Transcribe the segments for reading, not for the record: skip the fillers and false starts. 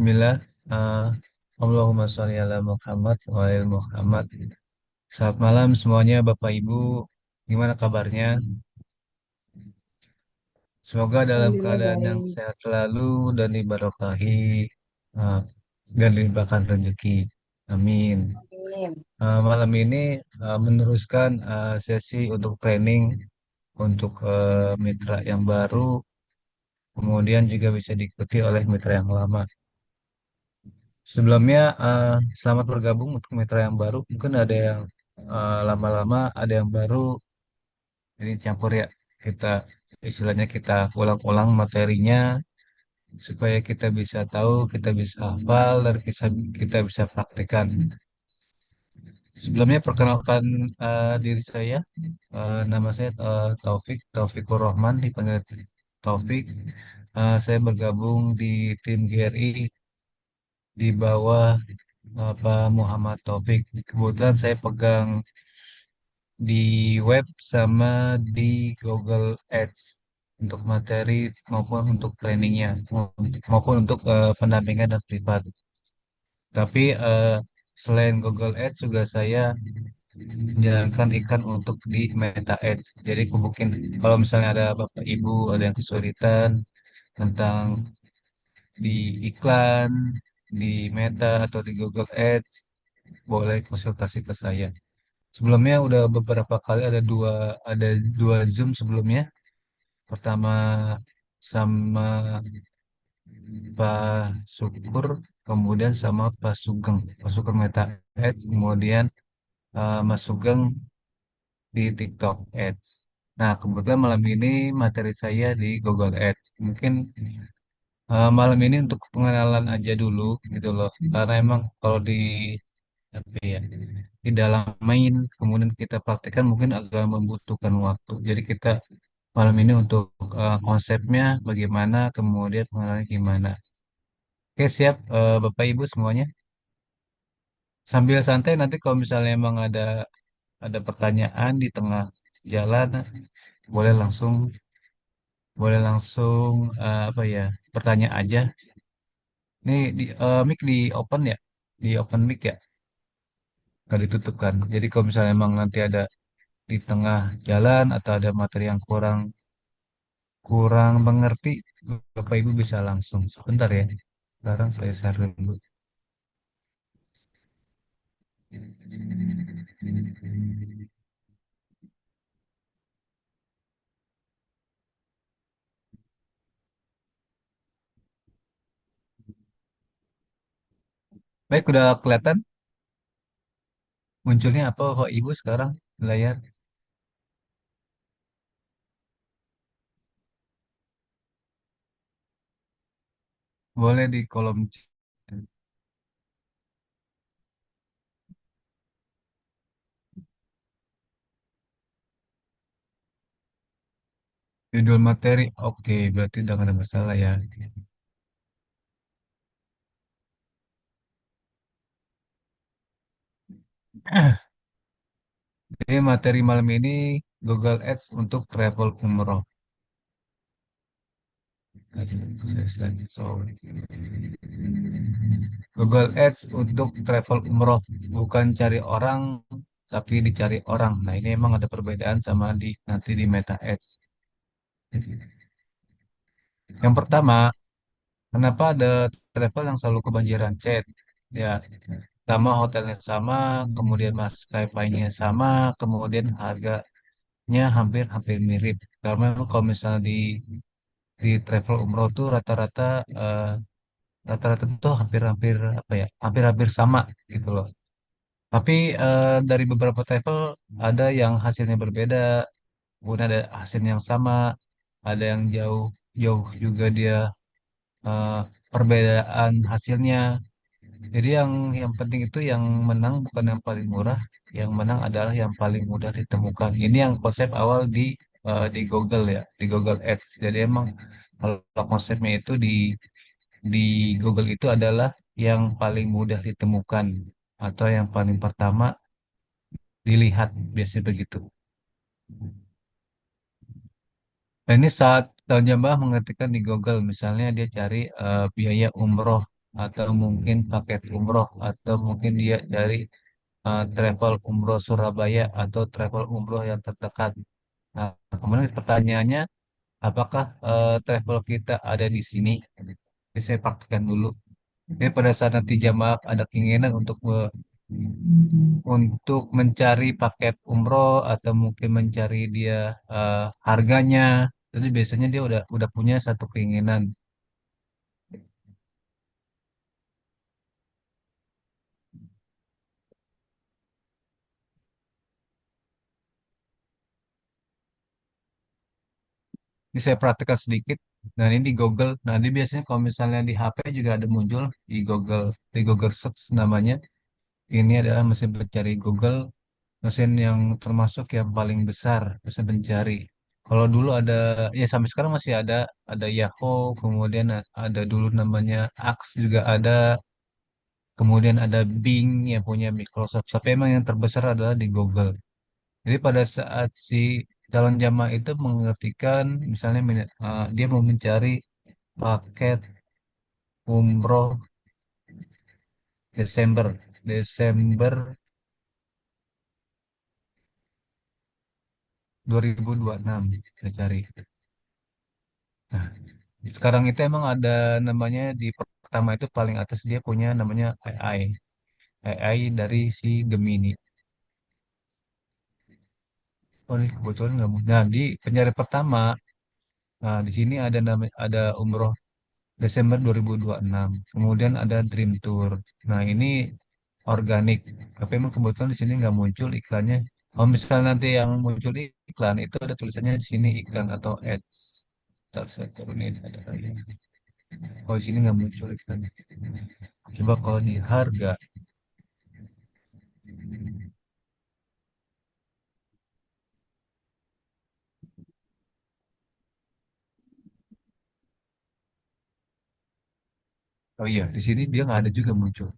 Bismillah. Eh, Allahumma sholli ala Muhammad wa ala Muhammad. Selamat malam semuanya Bapak Ibu. Gimana kabarnya? Semoga dalam Alhamdulillah keadaan yang baik. sehat selalu dan diberkahi eh, dan dilimpahkan rezeki. Amin. Amin. Malam ini meneruskan sesi untuk training untuk mitra yang baru, kemudian juga bisa diikuti oleh mitra yang lama. Sebelumnya, selamat bergabung untuk mitra yang baru. Mungkin ada yang lama-lama, ada yang baru. Ini campur ya. Kita istilahnya kita ulang-ulang materinya supaya kita bisa tahu, kita bisa hafal, dan kita bisa praktekkan. Sebelumnya perkenalkan diri saya. Nama saya Taufikur Rahman, dipanggil Taufik. Saya bergabung di tim GRI di bawah Pak Muhammad Taufik. Kebetulan saya pegang di web sama di Google Ads untuk materi maupun untuk trainingnya maupun untuk pendampingan dan privat. Tapi selain Google Ads juga saya menjalankan iklan untuk di Meta Ads. Jadi mungkin kalau misalnya ada Bapak Ibu ada yang kesulitan tentang di iklan, di Meta atau di Google Ads, boleh konsultasi ke saya. Sebelumnya udah beberapa kali ada dua Zoom sebelumnya. Pertama sama Pak Syukur, kemudian sama Pak Sugeng. Pak Sugeng Meta Ads, kemudian Mas Sugeng di TikTok Ads. Nah, kebetulan malam ini materi saya di Google Ads. Mungkin malam ini untuk pengenalan aja dulu gitu loh. Karena emang kalau di apa ya, di dalam main kemudian kita praktekkan mungkin agak membutuhkan waktu. Jadi kita malam ini untuk konsepnya bagaimana, kemudian pengenalannya gimana. Oke, siap Bapak Ibu semuanya. Sambil santai nanti kalau misalnya emang ada pertanyaan di tengah jalan, boleh langsung boleh langsung apa ya, bertanya aja. Ini di mic di open ya, di open mic ya, nggak ditutup kan. Jadi kalau misalnya emang nanti ada di tengah jalan atau ada materi yang kurang kurang mengerti, Bapak Ibu bisa langsung. Sebentar ya. Sekarang saya share dulu. Baik, udah kelihatan munculnya apa Bapak Ibu sekarang di layar? Boleh di kolom judul materi. Oke, berarti udah nggak ada masalah ya. Jadi materi malam ini Google Ads untuk travel umroh. Google Ads untuk travel umroh, bukan cari orang, tapi dicari orang. Nah, ini emang ada perbedaan sama di nanti di Meta Ads. Yang pertama, kenapa ada travel yang selalu kebanjiran chat? Ya, sama hotelnya sama, kemudian maskapainya sama, kemudian harganya hampir-hampir mirip. Karena memang kalau misalnya di travel umroh tuh eh, rata-rata tuh hampir-hampir apa ya, hampir-hampir sama gitu loh. Tapi dari beberapa travel ada yang hasilnya berbeda, kemudian ada hasil yang sama, ada yang jauh jauh juga dia eh, perbedaan hasilnya. Jadi yang penting itu yang menang bukan yang paling murah, yang menang adalah yang paling mudah ditemukan. Ini yang konsep awal di Google ya, di Google Ads. Jadi emang kalau konsepnya itu di Google itu adalah yang paling mudah ditemukan atau yang paling pertama dilihat, biasanya begitu. Nah, ini saat calon jamaah mengetikkan di Google, misalnya dia cari biaya umroh. atau mungkin paket umroh, atau mungkin dia dari travel umroh Surabaya atau travel umroh yang terdekat. Nah, kemudian pertanyaannya, apakah travel kita ada di sini? Jadi saya praktikkan dulu. Jadi pada saat nanti jamaah ada keinginan untuk mencari paket umroh atau mungkin mencari dia harganya, jadi biasanya dia udah punya satu keinginan. Ini saya praktikkan sedikit. Nah, ini di Google. Nah, ini biasanya kalau misalnya di HP juga ada muncul di Google Search namanya. Ini adalah mesin pencari Google, mesin yang termasuk yang paling besar, mesin pencari. Kalau dulu ya sampai sekarang masih ada Yahoo, kemudian ada dulu namanya Axe juga ada, kemudian ada Bing yang punya Microsoft. Tapi emang yang terbesar adalah di Google. Jadi pada saat si calon jamaah itu mengetikkan, misalnya dia mau mencari paket umroh Desember 2026 saya cari. Nah, sekarang itu emang ada namanya di pertama itu paling atas dia punya namanya AI. AI dari si Gemini. Oh, ini kebetulan nggak muncul. Nah, di pencari pertama, nah di sini ada umroh Desember 2026. Kemudian ada Dream Tour. Nah, ini organik. Tapi emang kebetulan di sini nggak muncul iklannya. Kalau misalnya nanti yang muncul iklan itu ada tulisannya di sini iklan atau ads. Ntar saya turunin ada lagi. Kalau di sini nggak muncul iklannya. Coba kalau di harga. Oh iya, di sini dia nggak ada juga muncul.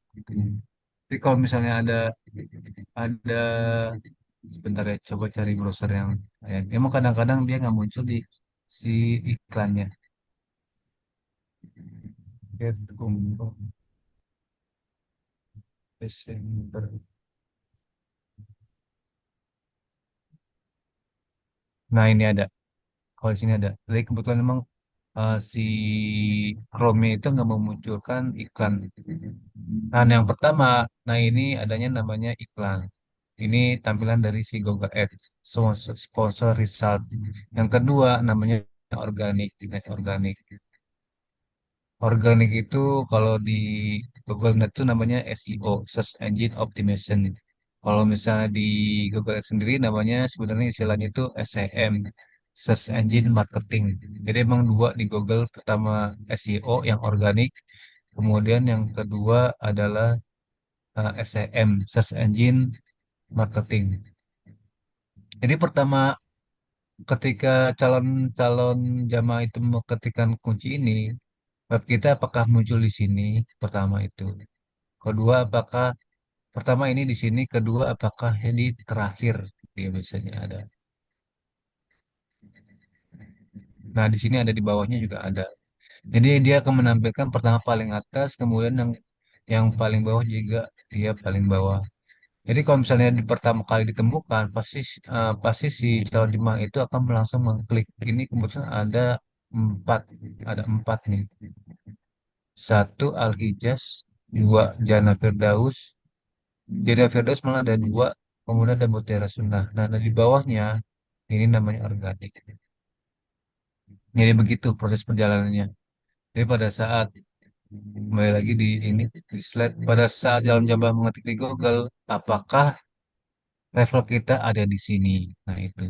Tapi kalau misalnya ada sebentar ya, coba cari browser yang lain. Emang kadang-kadang dia nggak muncul di si iklannya. Get umroh Desember. Nah ini ada. Kalau di sini ada. Jadi kebetulan memang si Chrome itu nggak memunculkan iklan. Nah yang pertama, nah ini adanya namanya iklan. Ini tampilan dari si Google Ads, sponsor result. Yang kedua namanya organik, net organik. Organik itu kalau di Google Net itu namanya SEO, Search Engine Optimization. Kalau misalnya di Google Ads sendiri namanya sebenarnya istilahnya itu SEM, Search Engine Marketing. Jadi emang dua di Google, pertama SEO yang organik, kemudian yang kedua adalah SEM, Search Engine Marketing. Jadi pertama ketika calon-calon jamaah itu mengetikkan kunci ini, web kita apakah muncul di sini? Pertama itu. Kedua, apakah pertama ini di sini, kedua apakah di terakhir dia biasanya ada. Nah, di sini ada di bawahnya juga ada. Jadi dia akan menampilkan pertama paling atas, kemudian yang paling bawah juga dia paling bawah. Jadi kalau misalnya di pertama kali ditemukan, pasti si calon jemaah itu akan langsung mengklik ini kebetulan empat, ada empat nih. Satu Al-Hijaz, dua Jana Firdaus, Jana Firdaus malah ada dua, kemudian ada Mutiara Sunnah. Nah, di bawahnya ini namanya organik. Jadi begitu proses perjalanannya. Jadi pada saat kembali lagi di slide, pada saat jalan jambah mengetik di Google, apakah level kita ada di sini? Nah itu.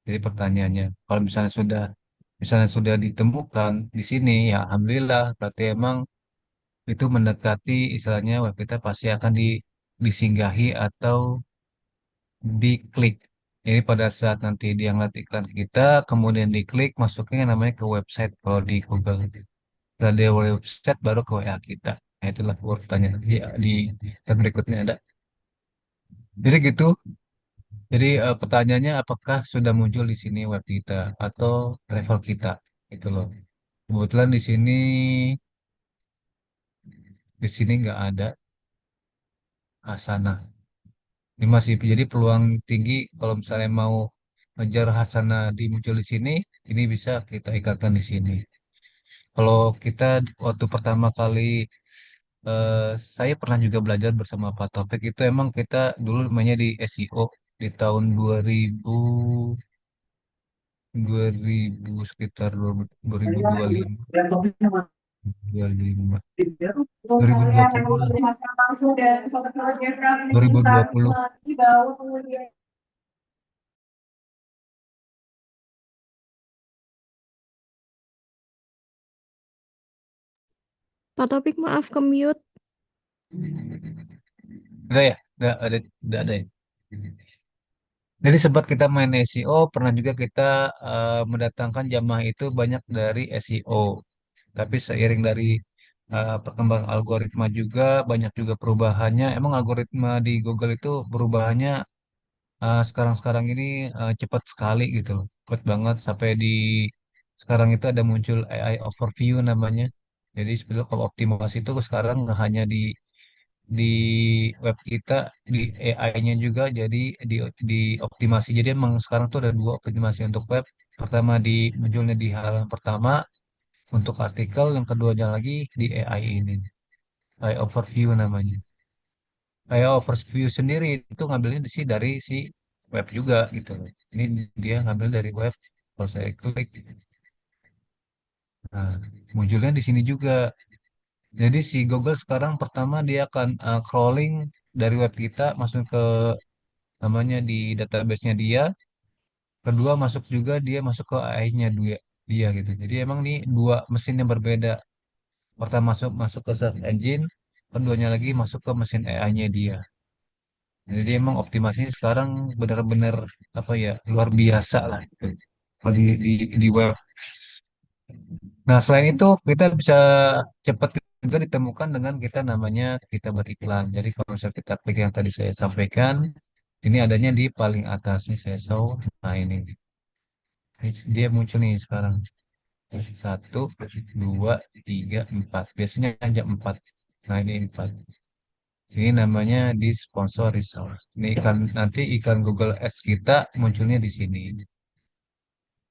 Jadi pertanyaannya, kalau misalnya sudah ditemukan di sini, ya alhamdulillah, berarti emang itu mendekati istilahnya web kita pasti akan disinggahi atau diklik. Jadi pada saat nanti dia ngeliat iklan kita, kemudian diklik, masuknya yang namanya ke website kalau di Google. Setelah dia website baru ke WA kita. Nah, itulah pertanyaan di dan berikutnya ada. Jadi gitu. Jadi pertanyaannya apakah sudah muncul di sini web kita atau level kita? Itu loh. Kebetulan di sini Di sini nggak ada hasanah. Ini masih jadi peluang tinggi kalau misalnya mau ngejar hasanah di muncul di sini, ini bisa kita ikatkan di sini. Kalau kita waktu pertama kali eh, saya pernah juga belajar bersama Pak Topik itu emang kita dulu mainnya di SEO di tahun 2000 sekitar 2025 25 2020 lah 2020. Pak Topik maaf ke mute. Enggak ya? Enggak ada ya? Jadi sempat kita main SEO, pernah juga kita mendatangkan jamaah itu banyak dari SEO. Tapi seiring dari perkembangan algoritma juga, banyak juga perubahannya. Emang algoritma di Google itu perubahannya sekarang-sekarang ini cepat sekali gitu loh. Cepat banget sampai di sekarang itu ada muncul AI overview namanya. Jadi sebetulnya kalau optimasi itu sekarang nggak hanya di web kita, di AI-nya juga jadi di optimasi. Jadi emang sekarang tuh ada dua optimasi untuk web. Pertama di munculnya di halaman pertama untuk artikel, yang keduanya lagi di AI ini. AI overview namanya. AI overview sendiri itu ngambilnya sih dari si web juga gitu loh. Ini dia ngambil dari web. Kalau saya klik, nah, munculnya di sini juga. Jadi si Google sekarang pertama dia akan crawling dari web kita masuk ke namanya di database-nya dia. Kedua masuk juga dia masuk ke AI-nya dia gitu. Jadi emang nih dua mesin yang berbeda. Pertama masuk masuk ke search engine, keduanya lagi masuk ke mesin AI-nya dia. Jadi emang optimasinya sekarang benar-benar apa ya luar biasa lah gitu. Kalau di web. Nah selain itu kita bisa cepat juga ditemukan dengan kita namanya kita beriklan. Jadi kalau misalnya kita klik yang tadi saya sampaikan, ini adanya di paling atas nih saya show. Nah ini dia muncul nih sekarang. Satu, dua, tiga, empat. Biasanya aja empat. Nah ini empat. Ini namanya di sponsor resource. Ini iklan nanti iklan Google Ads kita munculnya di sini.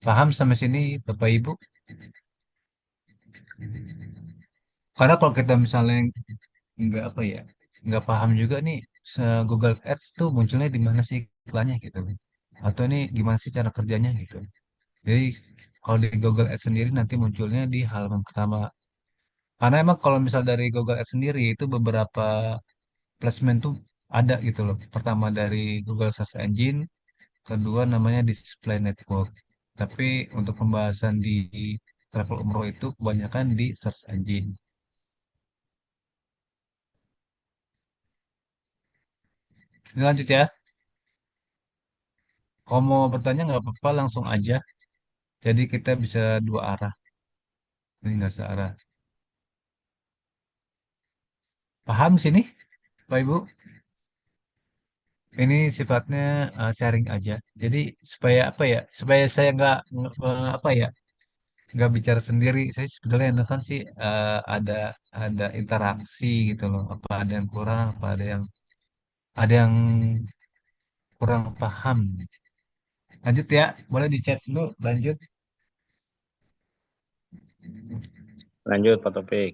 Paham sampai sini, Bapak Ibu? Karena kalau kita misalnya nggak apa ya, nggak paham juga nih, Google Ads tuh munculnya di mana sih iklannya gitu. Atau ini gimana sih cara kerjanya gitu. Jadi kalau di Google Ads sendiri nanti munculnya di halaman pertama. Karena emang kalau misal dari Google Ads sendiri itu beberapa placement tuh ada gitu loh. Pertama dari Google Search Engine, kedua namanya Display Network. Tapi untuk pembahasan di travel umroh itu kebanyakan di Search Engine. Ini lanjut ya. Kalau mau bertanya nggak apa-apa langsung aja. Jadi kita bisa dua arah. Ini nggak searah. Paham sini, Pak Ibu? Ini sifatnya sharing aja. Jadi supaya apa ya? Supaya saya apa ya? Nggak bicara sendiri. Saya sebetulnya enakan sih ada interaksi gitu loh. Apa ada yang kurang, apa ada yang kurang paham. Lanjut ya, boleh di chat dulu. Lanjut, Lanjut Pak Topik.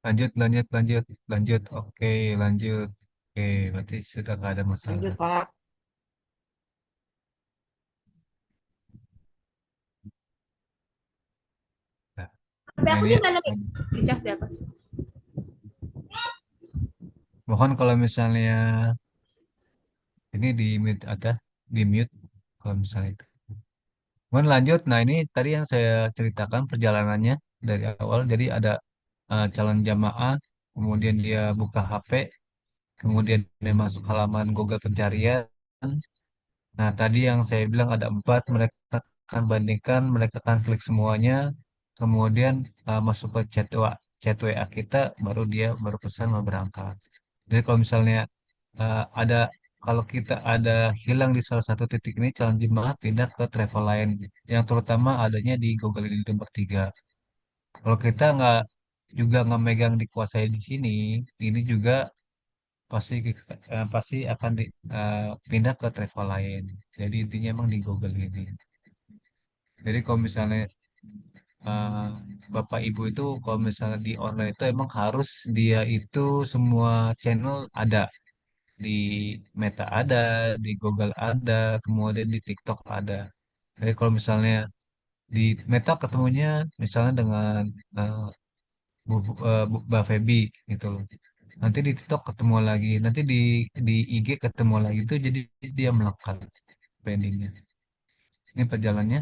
lanjut, lanjut, lanjut, lanjut. Oke, lanjut. Oke, berarti sudah nggak ada masalah. Lanjut, Pak. Nah, Tapi nah aku ini di mana nih? Di chat di atas. mohon kalau misalnya ini di mute ada di mute kalau misalnya itu. Mohon lanjut. Nah ini tadi yang saya ceritakan perjalanannya dari awal. Jadi ada calon jamaah, kemudian dia buka HP, kemudian dia masuk halaman Google pencarian. Nah tadi yang saya bilang ada empat, mereka akan bandingkan, mereka akan klik semuanya, kemudian masuk ke chat doa. chat WA kita, baru dia baru pesan mau berangkat. Jadi kalau misalnya ada kalau kita ada hilang di salah satu titik ini, calon jemaah pindah ke travel lain yang terutama adanya di Google ini nomor 3. Kalau kita nggak megang dikuasai di sini, ini juga pasti akan pindah ke travel lain. Jadi intinya emang di Google ini. Jadi kalau misalnya eh, Bapak Ibu itu kalau misalnya di online itu emang harus dia itu semua channel ada di Meta ada, di Google ada, kemudian di TikTok ada. Jadi kalau misalnya di Meta ketemunya misalnya dengan eh, Mbak Feby gitu loh. Nanti di TikTok ketemu lagi, nanti di IG ketemu lagi itu jadi dia melekat pendingnya. Ini perjalanannya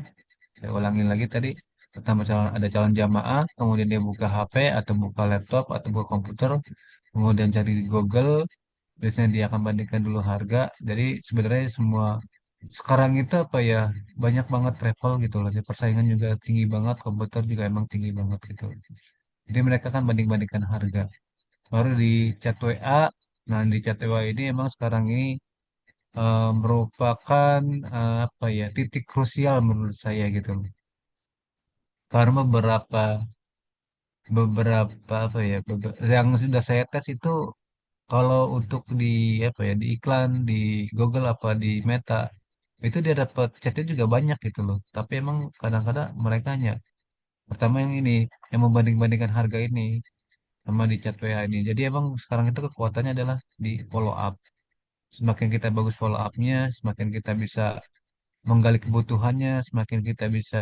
saya ulangin lagi tadi. Pertama ada calon jamaah, kemudian dia buka HP atau buka laptop atau buka komputer, kemudian cari di Google, biasanya dia akan bandingkan dulu harga. Jadi sebenarnya semua sekarang itu apa ya banyak banget travel gitu loh. Jadi persaingan juga tinggi banget, komputer juga emang tinggi banget gitu. Jadi mereka kan banding-bandingkan harga. Baru di chat WA, nah di chat WA ini emang sekarang ini merupakan apa ya titik krusial menurut saya gitu loh. Karena beberapa apa ya yang sudah saya tes itu kalau untuk di apa ya di iklan di Google apa di Meta itu dia dapat chatnya juga banyak gitu loh. Tapi emang kadang-kadang mereka hanya pertama yang ini yang membanding-bandingkan harga ini sama di chat WA ini. Jadi emang sekarang itu kekuatannya adalah di follow up. Semakin kita bagus follow up-nya, semakin kita bisa menggali kebutuhannya, semakin kita bisa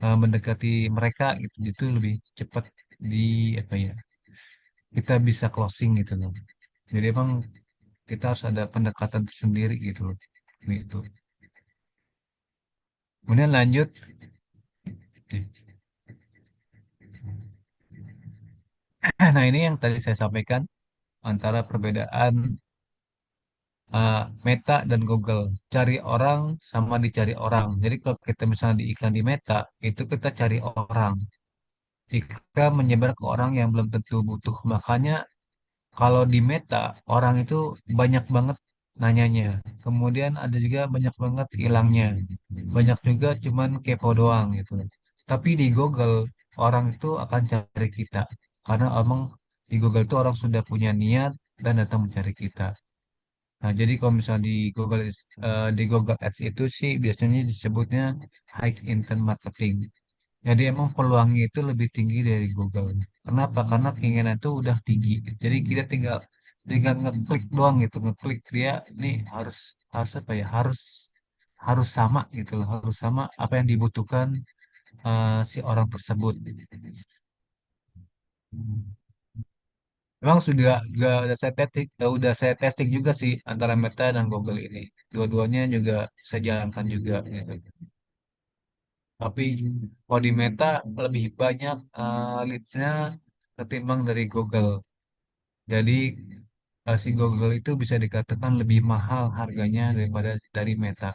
mendekati mereka gitu. Itu lebih cepat di apa ya? Kita bisa closing gitu loh. Jadi emang kita harus ada pendekatan tersendiri gitu loh. Gitu. Kemudian lanjut. Nah ini yang tadi saya sampaikan antara perbedaan Meta dan Google. Cari orang sama dicari orang. Jadi kalau kita misalnya di iklan di Meta, itu kita cari orang. Kita menyebar ke orang yang belum tentu butuh. Makanya kalau di Meta, orang itu banyak banget nanyanya. Kemudian ada juga banyak banget hilangnya. Banyak juga cuman kepo doang gitu. Tapi di Google, orang itu akan cari kita. Karena emang di Google itu orang sudah punya niat dan datang mencari kita. Nah, jadi kalau misalnya di Google Ads itu sih biasanya disebutnya high intent marketing. Jadi emang peluangnya itu lebih tinggi dari Google. Kenapa? Karena keinginan itu udah tinggi. Jadi kita tinggal tinggal ngeklik doang gitu, ngeklik dia nih harus apa ya? Harus sama gitu loh, harus sama apa yang dibutuhkan si orang tersebut. Memang udah saya testing juga sih antara Meta dan Google ini. Dua-duanya juga saya jalankan juga gitu. Tapi kalau di Meta lebih banyak leads-nya ketimbang dari Google. Jadi si Google itu bisa dikatakan lebih mahal harganya daripada dari Meta.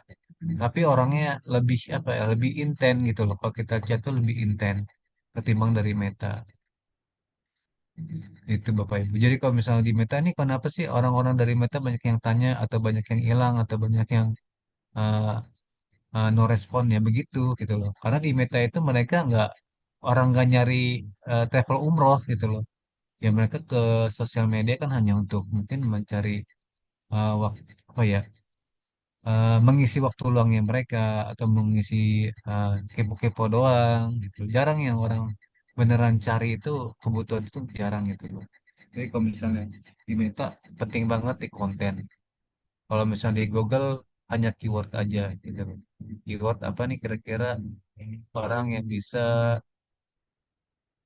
Tapi orangnya lebih apa ya, lebih inten gitu loh. Kalau kita chat tuh lebih inten ketimbang dari Meta. Itu Bapak Ibu. Jadi kalau misalnya di Meta ini kenapa sih orang-orang dari Meta banyak yang tanya atau banyak yang hilang atau banyak yang uh, no respon ya begitu gitu loh. Karena di Meta itu mereka nggak nyari travel umroh gitu loh. Ya mereka ke sosial media kan hanya untuk mungkin mencari waktu apa ya mengisi waktu luangnya mereka atau mengisi kepo-kepo doang gitu. Jarang yang orang beneran cari itu kebutuhan itu jarang gitu loh. Jadi kalau misalnya di Meta penting banget di konten. Kalau misalnya di Google hanya keyword aja gitu loh. Keyword apa nih kira-kira orang yang bisa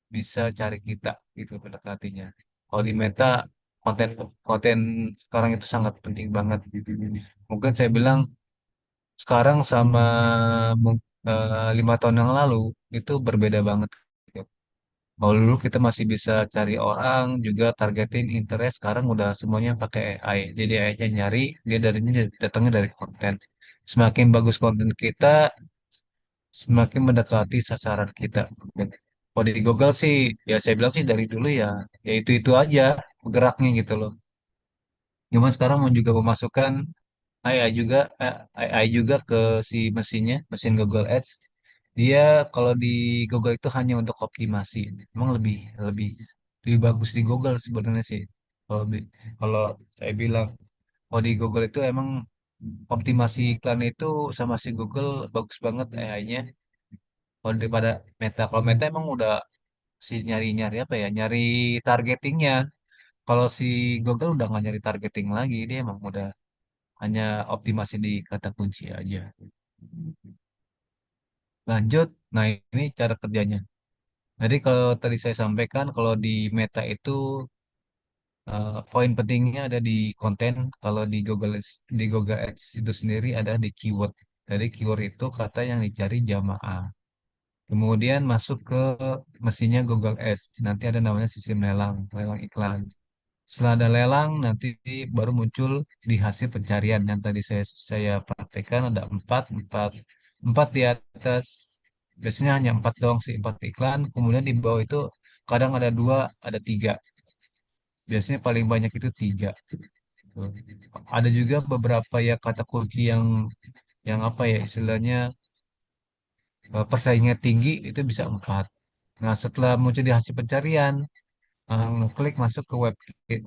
bisa cari kita gitu pendekatinya. Kalau di Meta konten konten sekarang itu sangat penting banget gitu. Mungkin saya bilang sekarang sama 5 tahun yang lalu itu berbeda banget. Gitu. Kalau dulu kita masih bisa cari orang juga targetin interest, sekarang udah semuanya pakai AI. Jadi AI-nya nyari, dia datangnya dari konten. Semakin bagus konten kita, semakin mendekati sasaran kita. Kalau di Google sih, ya saya bilang sih dari dulu ya, ya itu aja geraknya gitu loh. Cuma sekarang mau juga memasukkan AI juga, AI juga ke si mesinnya, mesin Google Ads. Dia kalau di Google itu hanya untuk optimasi. Emang lebih lebih lebih bagus di Google sebenarnya sih. Kalau kalau saya bilang, kalau di Google itu emang optimasi iklan itu sama si Google bagus banget AI-nya. Kalau daripada Meta, kalau Meta emang udah si nyari-nyari apa ya, nyari targetingnya. Kalau si Google udah nggak nyari targeting lagi, dia emang udah hanya optimasi di kata kunci aja. Lanjut, nah ini cara kerjanya. Jadi kalau tadi saya sampaikan, kalau di Meta itu poin pentingnya ada di konten. Kalau di Google Ads itu sendiri ada di keyword. Jadi keyword itu kata yang dicari jamaah. Kemudian masuk ke mesinnya Google Ads. Nanti ada namanya sistem lelang, lelang iklan. Setelah ada lelang, nanti baru muncul di hasil pencarian yang tadi saya praktekkan ada empat di atas. Biasanya hanya empat doang sih, empat iklan. Kemudian di bawah itu kadang ada dua, ada tiga. Biasanya paling banyak itu tiga. Tuh. Ada juga beberapa ya kata kunci yang apa ya istilahnya persaingan tinggi itu bisa empat. Nah setelah muncul di hasil pencarian, ngeklik masuk ke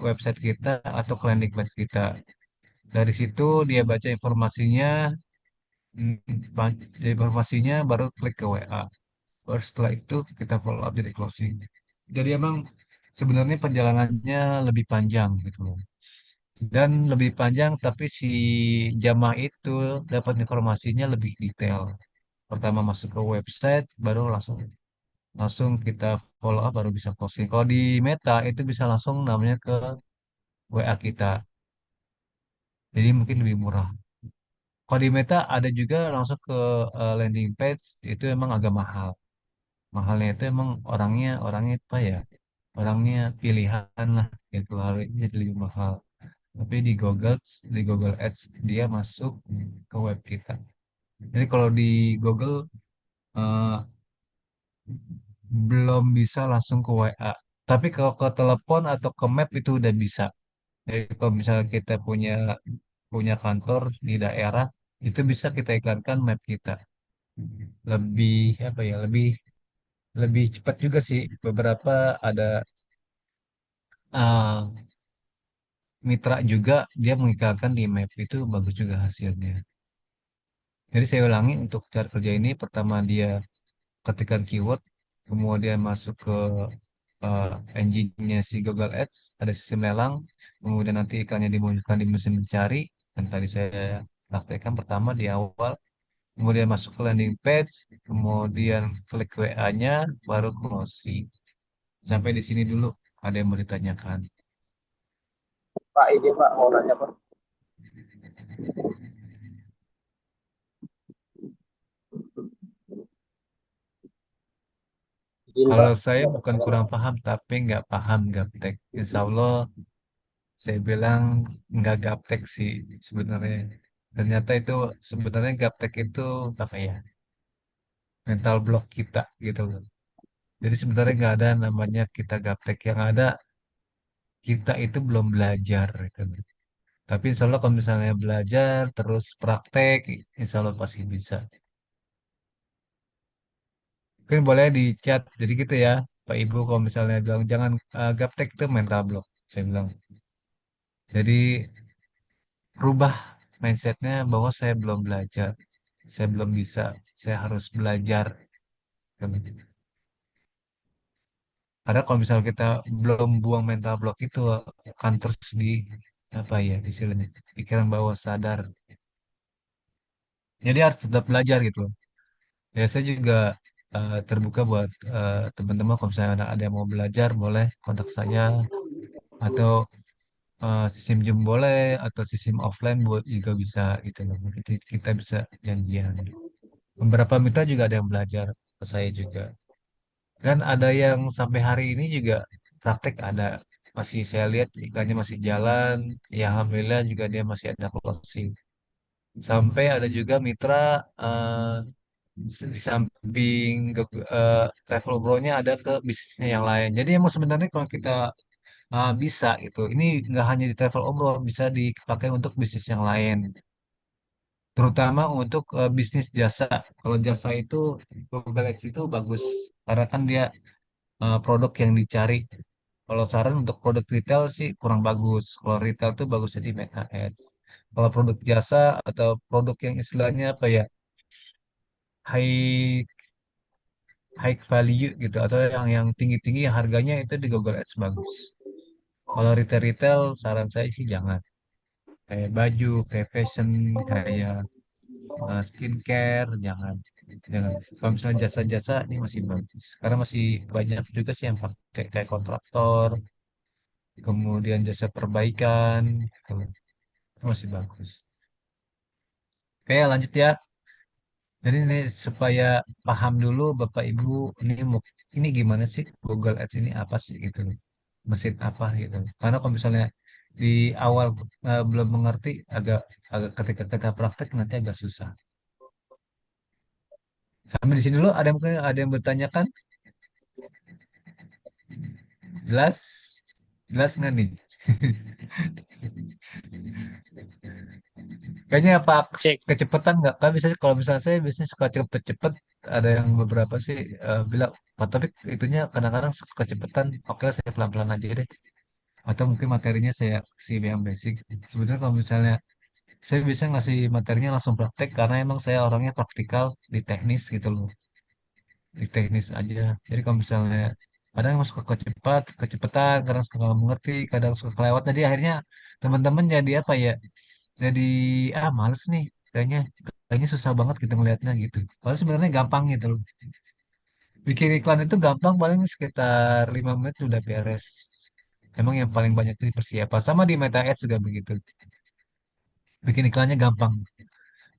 website kita atau ke landing page kita. Dari situ dia baca informasinya, informasinya baru klik ke WA. Baru setelah itu kita follow up jadi closing. Jadi emang sebenarnya perjalanannya lebih panjang gitu loh. Dan lebih panjang tapi si jamaah itu dapat informasinya lebih detail. Pertama masuk ke website, baru langsung langsung kita follow up baru bisa closing. Kalau di Meta itu bisa langsung namanya ke WA kita. Jadi mungkin lebih murah. Kalau di Meta ada juga langsung ke landing page itu emang agak mahal. Mahalnya itu emang orangnya apa ya? Orangnya pilihan lah gitu harusnya jadi lebih mahal. Tapi di Google Ads dia masuk ke web kita. Jadi kalau di Google eh, belum bisa langsung ke WA. Tapi kalau ke telepon atau ke map itu udah bisa. Jadi kalau misalnya kita punya punya kantor di daerah, itu bisa kita iklankan map kita. Lebih apa ya? Lebih cepat juga sih. Beberapa ada uh, mitra juga dia mengiklankan di map itu bagus juga hasilnya. Jadi saya ulangi untuk cara kerja ini, pertama dia ketikkan keyword, kemudian masuk ke engine-nya si Google Ads, ada sistem lelang, kemudian nanti iklannya dimunculkan di mesin mencari, dan tadi saya praktekkan pertama di awal, kemudian masuk ke landing page, kemudian klik WA-nya, baru closing. Sampai di sini dulu, ada yang mau ditanyakan. Pak, ini Pak, mau nanya Pak. Izin Pak. Kalau saya bukan kurang paham, tapi nggak paham gaptek. Insya Allah saya bilang nggak gaptek sih sebenarnya. Ternyata itu sebenarnya gaptek itu apa ya? Mental block kita gitu loh. Jadi sebenarnya nggak ada namanya kita gaptek. Yang ada kita itu belum belajar gitu loh. Tapi insya Allah kalau misalnya belajar terus praktek, insya Allah pasti bisa. Mungkin boleh di chat. Jadi gitu ya, Pak Ibu kalau misalnya bilang jangan gaptek itu mental block. Saya bilang. Jadi rubah mindsetnya bahwa saya belum belajar, saya belum bisa, saya harus belajar. Karena kalau misalnya kita belum buang mental block itu akan terus di apa ya istilahnya pikiran bawah sadar. Jadi harus tetap belajar gitu loh. Ya saya juga terbuka buat teman-teman kalau misalnya ada yang mau belajar boleh kontak saya atau sistem Zoom boleh atau sistem offline buat juga bisa gitu loh. Jadi kita bisa janjian. Beberapa mitra juga ada yang belajar ke saya juga. Dan ada yang sampai hari ini juga praktek ada. Masih saya lihat iklannya masih jalan. Ya Alhamdulillah juga dia masih ada closing. Sampai ada juga mitra Di samping Travelbro-nya ada ke bisnisnya yang lain. Jadi emang sebenarnya kalau kita bisa gitu, ini nggak hanya di Travelbro, bisa dipakai untuk bisnis yang lain. Terutama untuk bisnis jasa. Kalau jasa itu Google Ads itu bagus karena kan dia produk yang dicari. Kalau saran untuk produk retail sih kurang bagus. Kalau retail tuh bagusnya di Meta Ads. Kalau produk jasa atau produk yang istilahnya apa ya, high high value gitu atau yang tinggi-tinggi harganya itu di Google Ads bagus. Kalau retail-retail saran saya sih jangan. Kayak baju, kayak fashion, kayak skincare, jangan. Jangan. Kalau misalnya jasa-jasa ini masih bagus. Karena masih banyak juga sih yang pakai kayak kontraktor, kemudian jasa perbaikan, gitu. Itu masih bagus. Oke, lanjut ya. Jadi ini supaya paham dulu Bapak Ibu ini gimana sih Google Ads ini apa sih gitu loh. Mesin apa gitu. Karena kalau misalnya di awal belum mengerti agak agak ketika kita praktek nanti agak susah. Sampai di sini dulu ada yang bertanyakan jelas jelas nggak nih? Kayaknya apa Cek. kecepatan nggak? Kan bisa kalau misalnya saya biasanya suka cepet-cepet. Ada yang beberapa sih bilang, "Pak, tapi itunya kadang-kadang suka kecepatan. Oke lah, saya pelan-pelan aja deh." Atau mungkin materinya saya kasih yang basic. Sebenarnya kalau misalnya saya bisa ngasih materinya langsung praktek karena emang saya orangnya praktikal di teknis gitu loh. Di teknis aja. Jadi kalau misalnya kadang emang suka kecepatan, kadang suka nggak mengerti, kadang suka kelewat. Jadi akhirnya teman-teman jadi apa ya? Jadi males nih kayaknya kayaknya susah banget kita ngelihatnya gitu. Padahal sebenarnya gampang gitu loh. Bikin iklan itu gampang paling sekitar 5 menit udah beres. Emang yang paling banyak itu persiapan. Sama di Meta Ads juga begitu. Bikin iklannya gampang.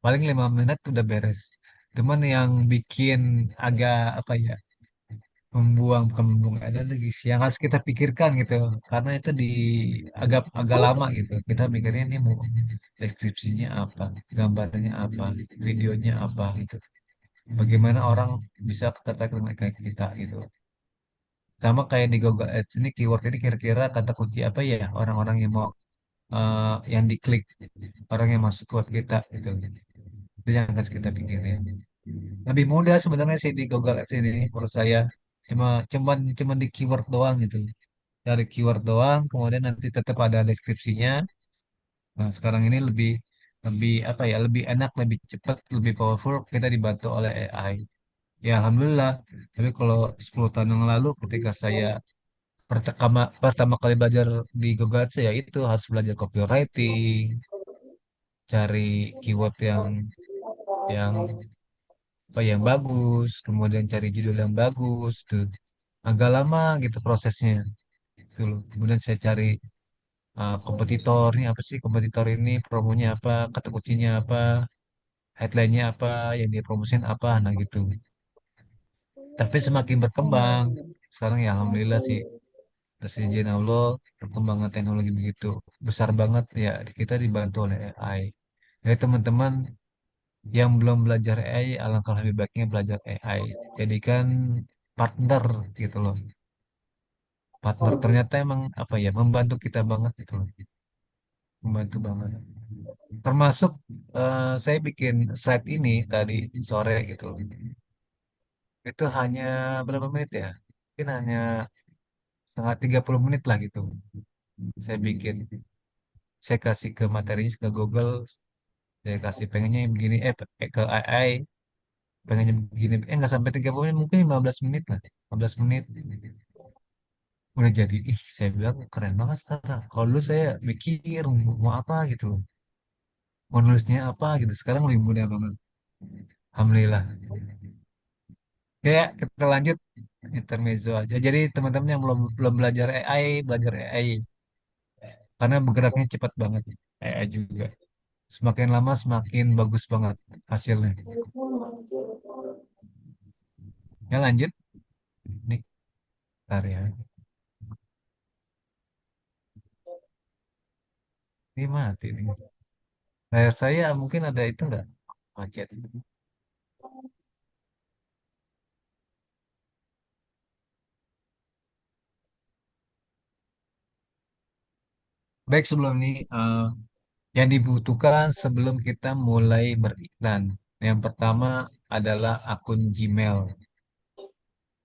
Paling 5 menit udah beres. Cuman yang bikin agak apa ya, bukan membuang ada lagi sih yang harus kita pikirkan gitu. Karena itu agak agak lama gitu. Kita mikirnya ini mau deskripsinya apa, gambarnya apa, videonya apa gitu. Bagaimana orang bisa tertarik dengan kayak kita gitu. Sama kayak di Google Ads ini keyword ini kira-kira kata kunci apa ya orang-orang yang mau yang diklik, orang yang masuk ke kita gitu. Itu yang harus kita pikirin. Lebih mudah sebenarnya sih di Google Ads ini menurut saya. Cuman di keyword doang gitu. Cari keyword doang, kemudian nanti tetap ada deskripsinya. Nah, sekarang ini lebih lebih apa ya, lebih enak, lebih cepat, lebih powerful kita dibantu oleh AI. Ya alhamdulillah. Tapi kalau 10 tahun yang lalu ketika saya pertama kali belajar di Google Ads ya itu harus belajar copywriting, cari keyword yang apa yang bagus, kemudian cari judul yang bagus tuh. Agak lama gitu prosesnya. Gitu loh. Kemudian saya cari kompetitor ini apa sih kompetitor ini promonya apa, kata kuncinya apa, headline-nya apa, yang dia promosiin apa, nah gitu. Tapi semakin berkembang, sekarang ya alhamdulillah sih, atas izin Allah, perkembangan teknologi begitu besar banget ya, kita dibantu oleh AI. Jadi teman-teman yang belum belajar AI, alangkah lebih baiknya belajar AI. Jadikan partner gitu loh. Partner ternyata emang apa ya, membantu kita banget gitu loh. Membantu banget. Termasuk saya bikin slide ini tadi sore gitu loh. Itu hanya berapa menit ya? Mungkin hanya setengah 30 menit lah gitu. Saya bikin, saya kasih ke materinya ke Google, saya kasih pengennya yang begini, ke AI, pengennya begini, nggak sampai 30 menit, mungkin 15 menit lah, 15 menit. Udah jadi, saya bilang keren banget sekarang. Kalau dulu saya mikir mau apa gitu loh, mau nulisnya apa gitu. Sekarang lebih mudah banget. Alhamdulillah. Kayak kita lanjut intermezzo aja. Jadi teman-teman yang belum belum belajar AI, belajar AI karena bergeraknya cepat banget. AI juga. Semakin lama semakin bagus banget hasilnya. Ya lanjut. Nih, bentar ya. Ini mati nih. Layar saya mungkin ada itu enggak? Macet. Baik sebelum ini yang dibutuhkan sebelum kita mulai beriklan. Yang pertama adalah akun Gmail.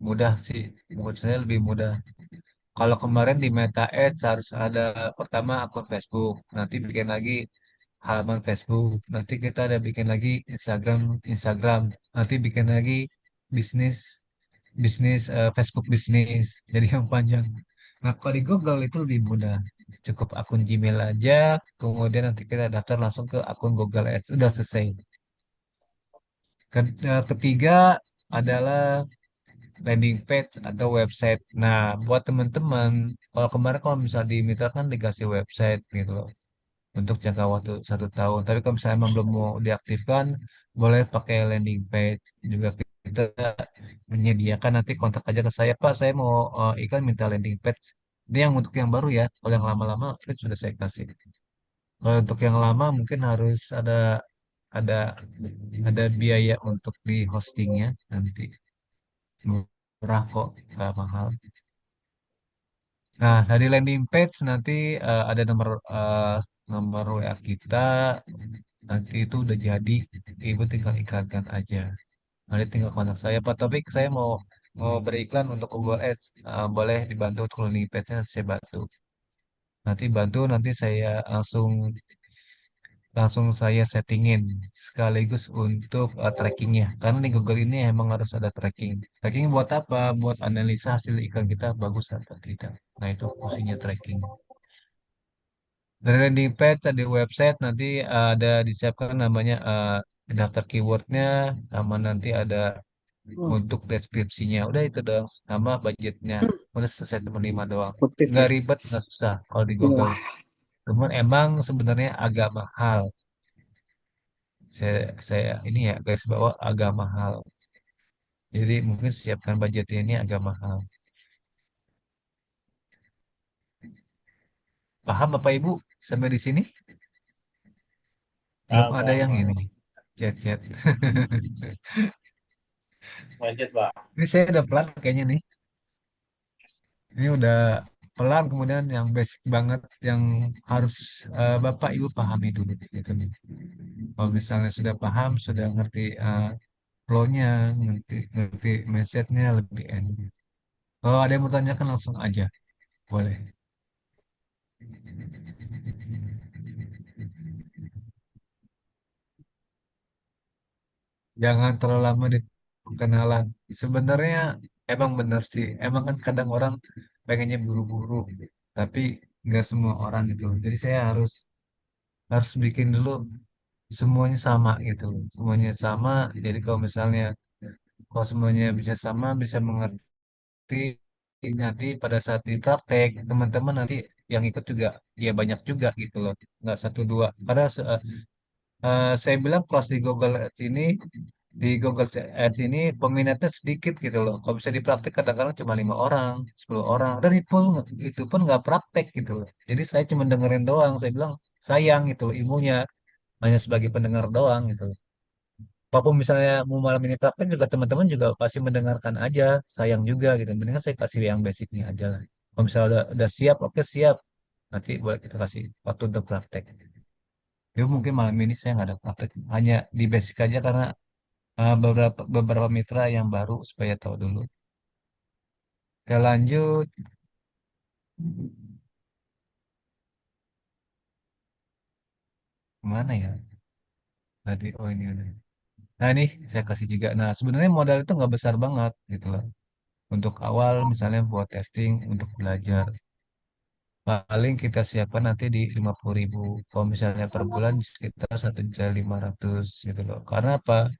Mudah sih, menurut saya lebih mudah. Kalau kemarin di Meta Ads harus ada pertama akun Facebook, nanti bikin lagi halaman Facebook, nanti kita ada bikin lagi Instagram, nanti bikin lagi bisnis bisnis Facebook bisnis. Jadi yang panjang. Nah, kalau di Google itu lebih mudah. Cukup akun Gmail aja, kemudian nanti kita daftar langsung ke akun Google Ads. Udah selesai. Ketiga adalah landing page atau website. Nah, buat teman-teman, kalau kemarin kalau misalnya di Mitra kan dikasih website gitu loh untuk jangka waktu 1 tahun. Tapi kalau misalnya emang belum mau diaktifkan, boleh pakai landing page. Juga kita menyediakan nanti kontak aja ke saya, Pak, saya mau iklan minta landing page. Ini yang untuk yang baru ya. Kalau yang lama-lama itu sudah saya kasih. Kalau untuk yang lama mungkin harus ada ada biaya untuk di hostingnya nanti. Murah kok, nggak mahal. Nah, dari landing page nanti ada nomor WA kita. Nanti itu udah jadi, ibu tinggal iklankan aja. Nanti tinggal kontak saya, Pak Topik, saya mau beriklan untuk Google Ads. Boleh dibantu untuk landing page-nya, saya bantu. Nanti saya langsung saya settingin sekaligus untuk trackingnya. Karena di Google ini emang harus ada tracking. Tracking buat apa? Buat analisa hasil iklan kita bagus atau tidak. Nah, itu fungsinya tracking. Dari landing page di website nanti ada disiapkan namanya daftar keywordnya, sama nanti ada untuk deskripsinya. Udah itu doang, sama budgetnya. Udah selesai cuma 5 doang. Sportif Nggak ya. ribet, nggak susah kalau di Google. Wah, Cuman emang sebenarnya agak mahal. Saya ini ya guys bawah agak mahal. Jadi mungkin siapkan budgetnya ini agak mahal. Paham Bapak Ibu sampai di sini? Belum paham, ada paham, yang paham. ini chat-chat. Lanjut, Pak. Ini saya udah pelan kayaknya nih. Ini udah pelan kemudian yang basic banget yang harus Bapak Ibu pahami dulu gitu nih. Kalau misalnya sudah paham, sudah ngerti flow-nya, ngerti ngerti mindset-nya lebih enak. Kalau ada yang mau tanyakan langsung aja, boleh. Jangan terlalu lama di kenalan. Sebenarnya emang bener sih. Emang kan kadang orang pengennya buru-buru, tapi nggak semua orang gitu. Jadi saya harus harus bikin dulu semuanya sama gitu. Semuanya sama. Jadi kalau semuanya bisa sama, bisa mengerti nanti pada saat di praktek teman-teman nanti yang ikut juga ya banyak juga gitu loh. Nggak satu dua. Karena saya bilang kelas di Google Ads ini peminatnya sedikit gitu loh. Kalau bisa dipraktek kadang-kadang cuma 5 orang, 10 orang, dan itu pun nggak praktek gitu loh. Jadi saya cuma dengerin doang. Saya bilang sayang gitu loh, ilmunya hanya sebagai pendengar doang gitu loh. Walaupun misalnya mau malam ini praktek juga teman-teman juga pasti mendengarkan aja, sayang juga gitu. Mendingan saya kasih yang basicnya aja lah. Kalau misalnya udah siap, oke siap. Nanti boleh kita kasih waktu untuk praktek. Jadi mungkin malam ini saya nggak ada praktek, hanya di basic aja karena beberapa mitra yang baru supaya tahu dulu. Oke, lanjut. Kemana ya? Tadi, oh ini udah. Nah ini saya kasih juga. Nah sebenarnya modal itu nggak besar banget gitu loh. Untuk awal misalnya buat testing untuk belajar. Paling kita siapkan nanti di 50.000. Kalau misalnya per bulan sekitar 1.500.000 gitu loh. Karena apa?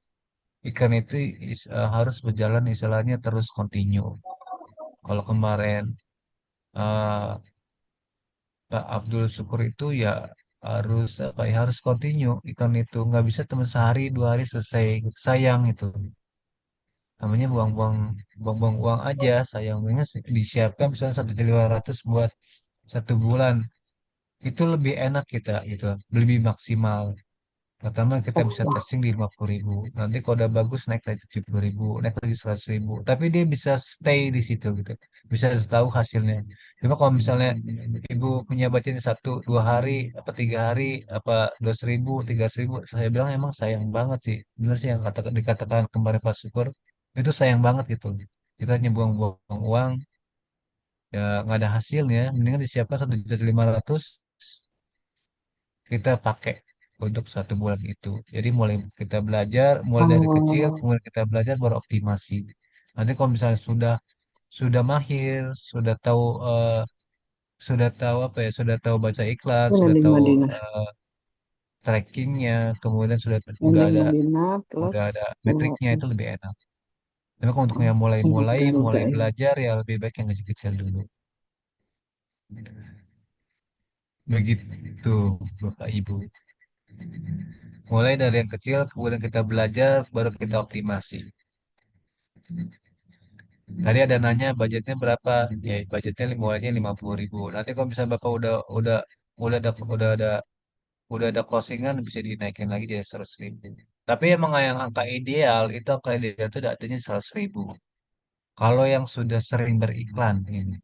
Ikan itu harus berjalan istilahnya terus continue. Kalau kemarin eh, Pak Abdul Syukur itu ya harus apa ya harus continue ikan itu nggak bisa cuma sehari 2 hari selesai gitu. Sayang itu namanya buang-buang uang aja sayangnya disiapkan misalnya 1.500.000 buat 1 bulan itu lebih enak kita gitu lebih maksimal Pertama kita bisa Oke. testing di 50.000. Nanti kalau udah bagus naik lagi 70.000, naik lagi 100.000. Tapi dia bisa stay di situ gitu. Bisa tahu hasilnya. Cuma kalau misalnya ibu punya budget 1, 2 hari, apa 3 hari, apa 200.000, 300.000, saya bilang emang sayang banget sih. Bener sih yang dikatakan kemarin Pak Syukur, itu sayang banget gitu. Kita hanya buang-buang uang, ya nggak ada hasilnya. Mendingan disiapkan 1.500.000 kita pakai untuk 1 bulan itu. Jadi mulai kita belajar, mulai dari kecil, Oh, kemudian kita belajar baru optimasi. Nanti kalau misalnya sudah mahir, sudah tahu apa ya, sudah tahu baca iklan, sudah lending tahu Madinah. trackingnya, kemudian Lending Madinah udah plus ada metriknya itu lebih enak. Tapi kalau untuk yang Sangat mulai-mulai, Garuda mulai ya. belajar ya lebih baik yang kecil-kecil dulu. Begitu, Bapak Ibu. Mulai dari yang kecil, kemudian kita belajar, baru kita optimasi. Tadi ada nanya budgetnya berapa? Ya budgetnya mulainya 50.000. Nanti kalau misalnya Bapak udah ada udah ada closingan bisa dinaikin lagi jadi 100.000. Tapi emang yang angka ideal itu angka ideal itu artinya 100.000. Kalau yang sudah sering beriklan ini.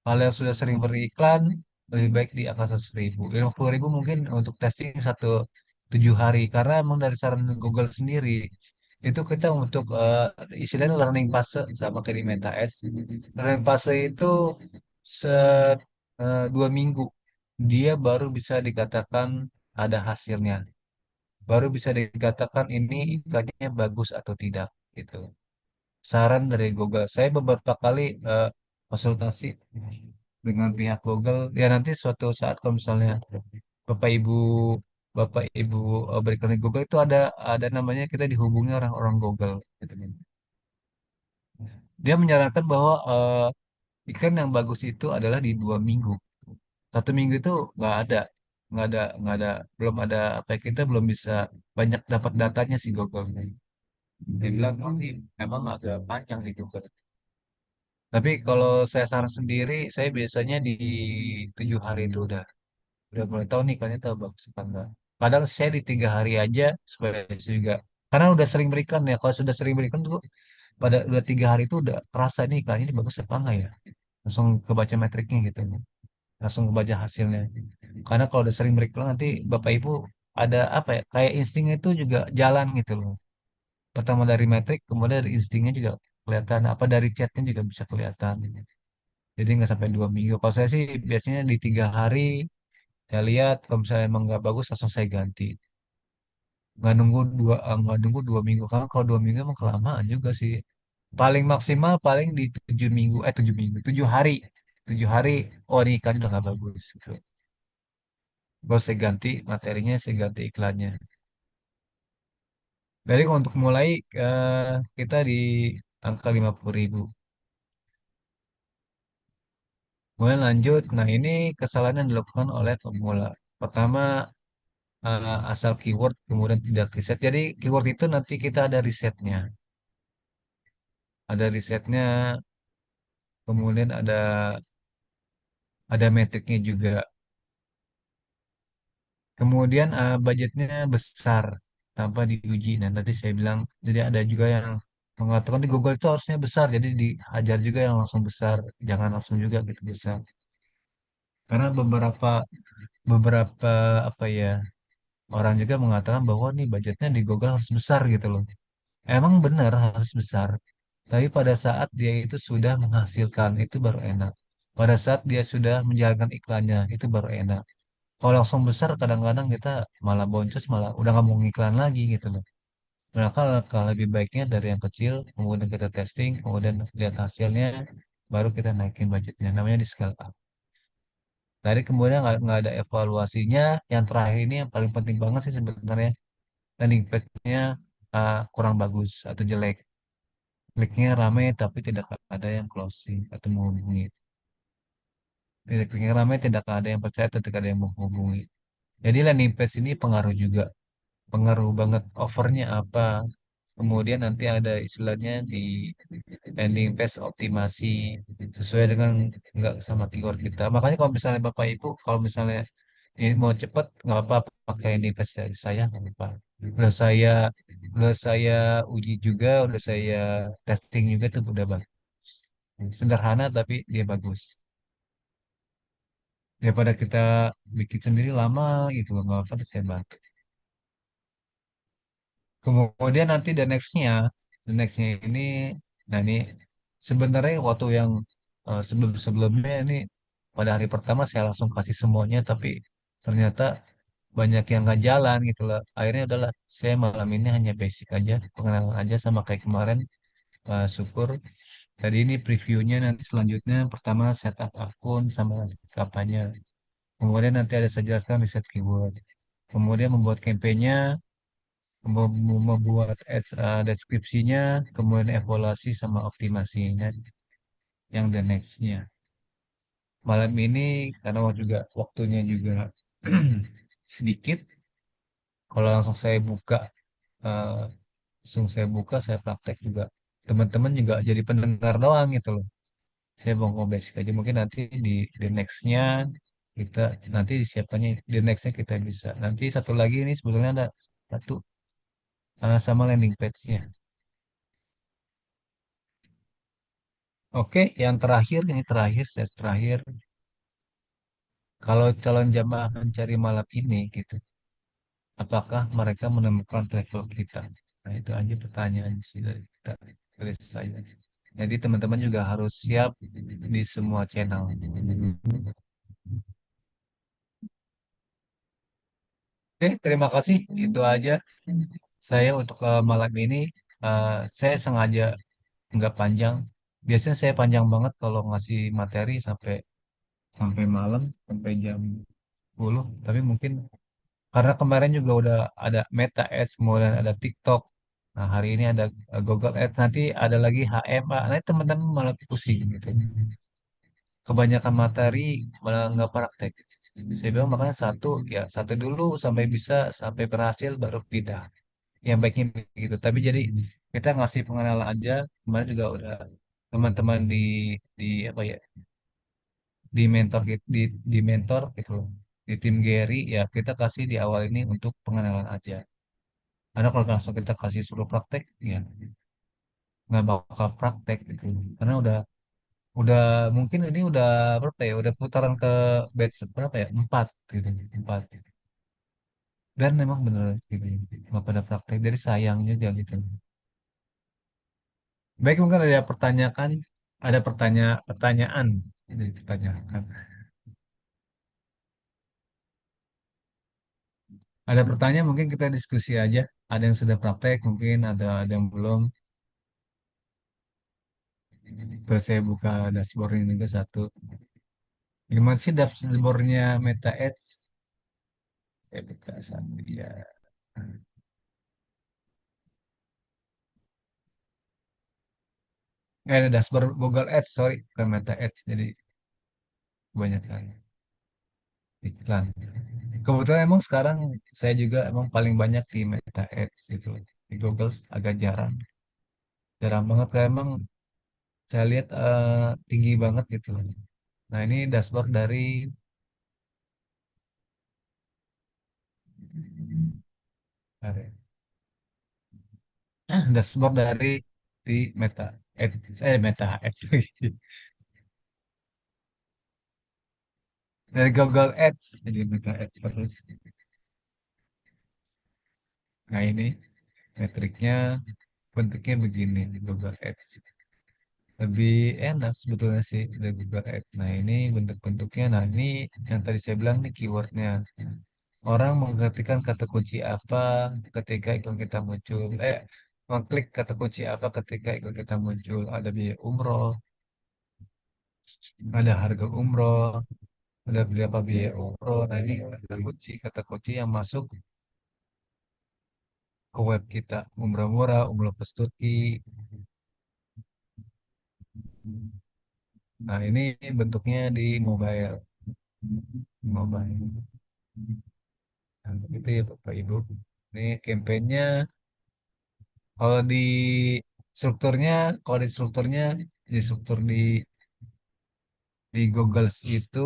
Kalau yang sudah sering beriklan, lebih baik di angka 100.000. 50.000 mungkin untuk testing 7 hari. Karena emang dari saran Google sendiri, itu kita untuk istilahnya learning fase sama kayak di Meta Ads. Learning fase itu se 2 minggu. Dia baru bisa dikatakan ada hasilnya. Baru bisa dikatakan ini iklannya bagus atau tidak. Gitu. Saran dari Google. Saya beberapa kali konsultasi dengan pihak Google. Ya nanti suatu saat kalau misalnya Bapak Ibu Bapak Ibu berikan di Google itu ada namanya kita dihubungi orang-orang Google. Gitu kan. Dia menyarankan bahwa iklan yang bagus itu adalah di 2 minggu. 1 minggu itu nggak ada, belum ada apa ya, kita belum bisa banyak dapat datanya sih Google. Dia bilang oh, ini memang agak panjang di Google. Tapi kalau saya saran sendiri, saya biasanya di 7 hari itu udah mulai tahu nih ikannya tahu bagus apa enggak. Kadang saya di 3 hari aja supaya saya juga karena udah sering berikan ya. Kalau sudah sering berikan tuh pada udah 3 hari itu udah terasa nih ikannya ini bagus apa enggak ya. Langsung kebaca metriknya gitu, langsung kebaca hasilnya. Karena kalau udah sering berikan nanti Bapak Ibu ada apa ya kayak instingnya itu juga jalan gitu loh. Pertama dari metrik, kemudian dari instingnya juga kelihatan. Apa dari chatnya juga bisa kelihatan. Jadi nggak sampai 2 minggu. Kalau saya sih biasanya di 3 hari saya lihat kalau misalnya emang nggak bagus langsung saya ganti. Nggak nunggu 2 minggu. Karena kalau 2 minggu emang kelamaan juga sih. Paling maksimal paling di 7 minggu, 7 minggu, 7 hari. 7 hari, oh ini ikan udah nggak bagus. Gitu. Baru saya ganti materinya, saya ganti iklannya. Jadi untuk mulai kita di angka 50.000. Kemudian lanjut, nah ini kesalahan yang dilakukan oleh pemula. Pertama, asal keyword kemudian tidak riset. Jadi keyword itu nanti kita ada risetnya. Ada risetnya, kemudian ada metriknya juga. Kemudian budgetnya besar tanpa diuji. Nah, tadi saya bilang, jadi ada juga yang mengatakan di Google itu harusnya besar, jadi diajar juga yang langsung besar, jangan langsung juga gitu besar. Karena beberapa beberapa apa ya orang juga mengatakan bahwa nih budgetnya di Google harus besar gitu loh. Emang benar harus besar, tapi pada saat dia itu sudah menghasilkan itu baru enak. Pada saat dia sudah menjalankan iklannya itu baru enak. Kalau langsung besar kadang-kadang kita malah boncos, malah udah nggak mau ngiklan lagi gitu loh. Maka kalau lebih baiknya dari yang kecil, kemudian kita testing, kemudian lihat hasilnya, baru kita naikin budgetnya. Namanya di scale up. Tadi kemudian nggak ada evaluasinya. Yang terakhir ini yang paling penting banget sih sebenarnya. Landing page-nya kurang bagus atau jelek. Kliknya rame tapi tidak ada yang closing atau menghubungi. Kliknya rame tidak ada yang percaya atau tidak ada yang menghubungi. Jadi landing page ini pengaruh juga. Pengaruh banget offernya apa. Kemudian nanti ada istilahnya di landing page optimasi sesuai dengan nggak sama keyword kita. Makanya kalau misalnya Bapak Ibu, kalau misalnya ini mau cepet nggak apa-apa pakai ini versi saya nggak apa-apa. Udah saya udah saya uji juga, udah saya testing juga tuh udah bagus. Sederhana tapi dia bagus. Daripada kita bikin sendiri lama gitu loh, nggak apa apa saya bantu. Kemudian nanti the nextnya ini, nah ini sebenarnya waktu yang sebelumnya ini pada hari pertama saya langsung kasih semuanya, tapi ternyata banyak yang nggak jalan gitu lah. Akhirnya udahlah, saya malam ini hanya basic aja, pengenalan aja sama kayak kemarin. Syukur. Tadi ini previewnya, nanti selanjutnya pertama setup akun sama kampanye. Kemudian nanti ada saya jelaskan riset keyword. Kemudian membuat kampanyenya, membuat ads, deskripsinya, kemudian evaluasi sama optimasinya yang the nextnya. Malam ini karena waktunya juga sedikit, kalau eh, langsung saya buka, saya praktek juga. Teman-teman juga jadi pendengar doang gitu loh. Saya mau ngomong basic aja, mungkin nanti di the nextnya kita nanti disiapkannya the nextnya kita bisa. Nanti satu lagi ini sebetulnya ada satu, sama landing page-nya. Oke, yang terakhir ini terakhir, sesi terakhir. Kalau calon jamaah mencari malam ini gitu, apakah mereka menemukan travel kita? Nah, itu aja pertanyaan sih dari kita, dari saya. Jadi teman-teman juga harus siap di semua channel. Oke, terima kasih. Itu aja saya untuk malam ini. Saya sengaja nggak panjang. Biasanya saya panjang banget kalau ngasih materi sampai sampai malam, sampai jam 10. Tapi mungkin karena kemarin juga udah ada Meta Ads, kemudian ada TikTok. Nah, hari ini ada Google Ads, nanti ada lagi HMA. Nanti teman-teman malah pusing gitu. Kebanyakan materi malah nggak praktek. Saya bilang makanya satu, ya satu dulu sampai bisa, sampai berhasil baru pindah. Yang baiknya begitu. Tapi jadi kita ngasih pengenalan aja. Kemarin juga udah teman-teman di apa ya, di mentor gitu loh. Di tim Gary ya kita kasih di awal ini untuk pengenalan aja. Karena kalau langsung kita kasih suruh praktek, ya nggak bakal praktek gitu. Karena udah mungkin ini udah berapa ya? Udah putaran ke batch berapa ya? Empat gitu, empat. Dan memang bener gitu, nggak pada praktek. Jadi sayangnya juga gitu. Baik, mungkin ada pertanyaan yang ditanyakan. Ada pertanyaan mungkin kita diskusi aja. Ada yang sudah praktek, mungkin ada yang belum. Terus saya buka dashboardnya juga satu. Gimana sih dashboardnya Meta Ads? Saya buka satu ya. Ada dashboard Google Ads, sorry, bukan Meta Ads. Jadi kebanyakan iklan. Kebetulan emang sekarang saya juga emang paling banyak di Meta Ads gitu. Di Google agak jarang. Jarang banget kayak emang saya lihat tinggi banget gitu. Nah, ini dashboard dari dashboard dari di Meta Ads, Meta Ads lagi. Dari Google Ads jadi Meta Ads terus. Nah, ini metriknya bentuknya begini di Google Ads. Lebih enak sebetulnya sih dari Google Ads. Nah, ini bentuk-bentuknya. Nah, ini yang tadi saya bilang nih keywordnya. Orang mengetikkan kata kunci apa ketika iklan kita muncul. Mengklik kata kunci apa ketika iklan kita muncul. Ada biaya umroh, ada harga umroh, ada berapa biaya umroh. Nah, ini kata kunci yang masuk ke web kita. Umroh murah, umroh plus Turki. Nah, ini bentuknya di mobile. Mobile. Nah, itu ya Bapak Ibu. Ini kampanyenya. Kalau di strukturnya, kalau di struktur di Google itu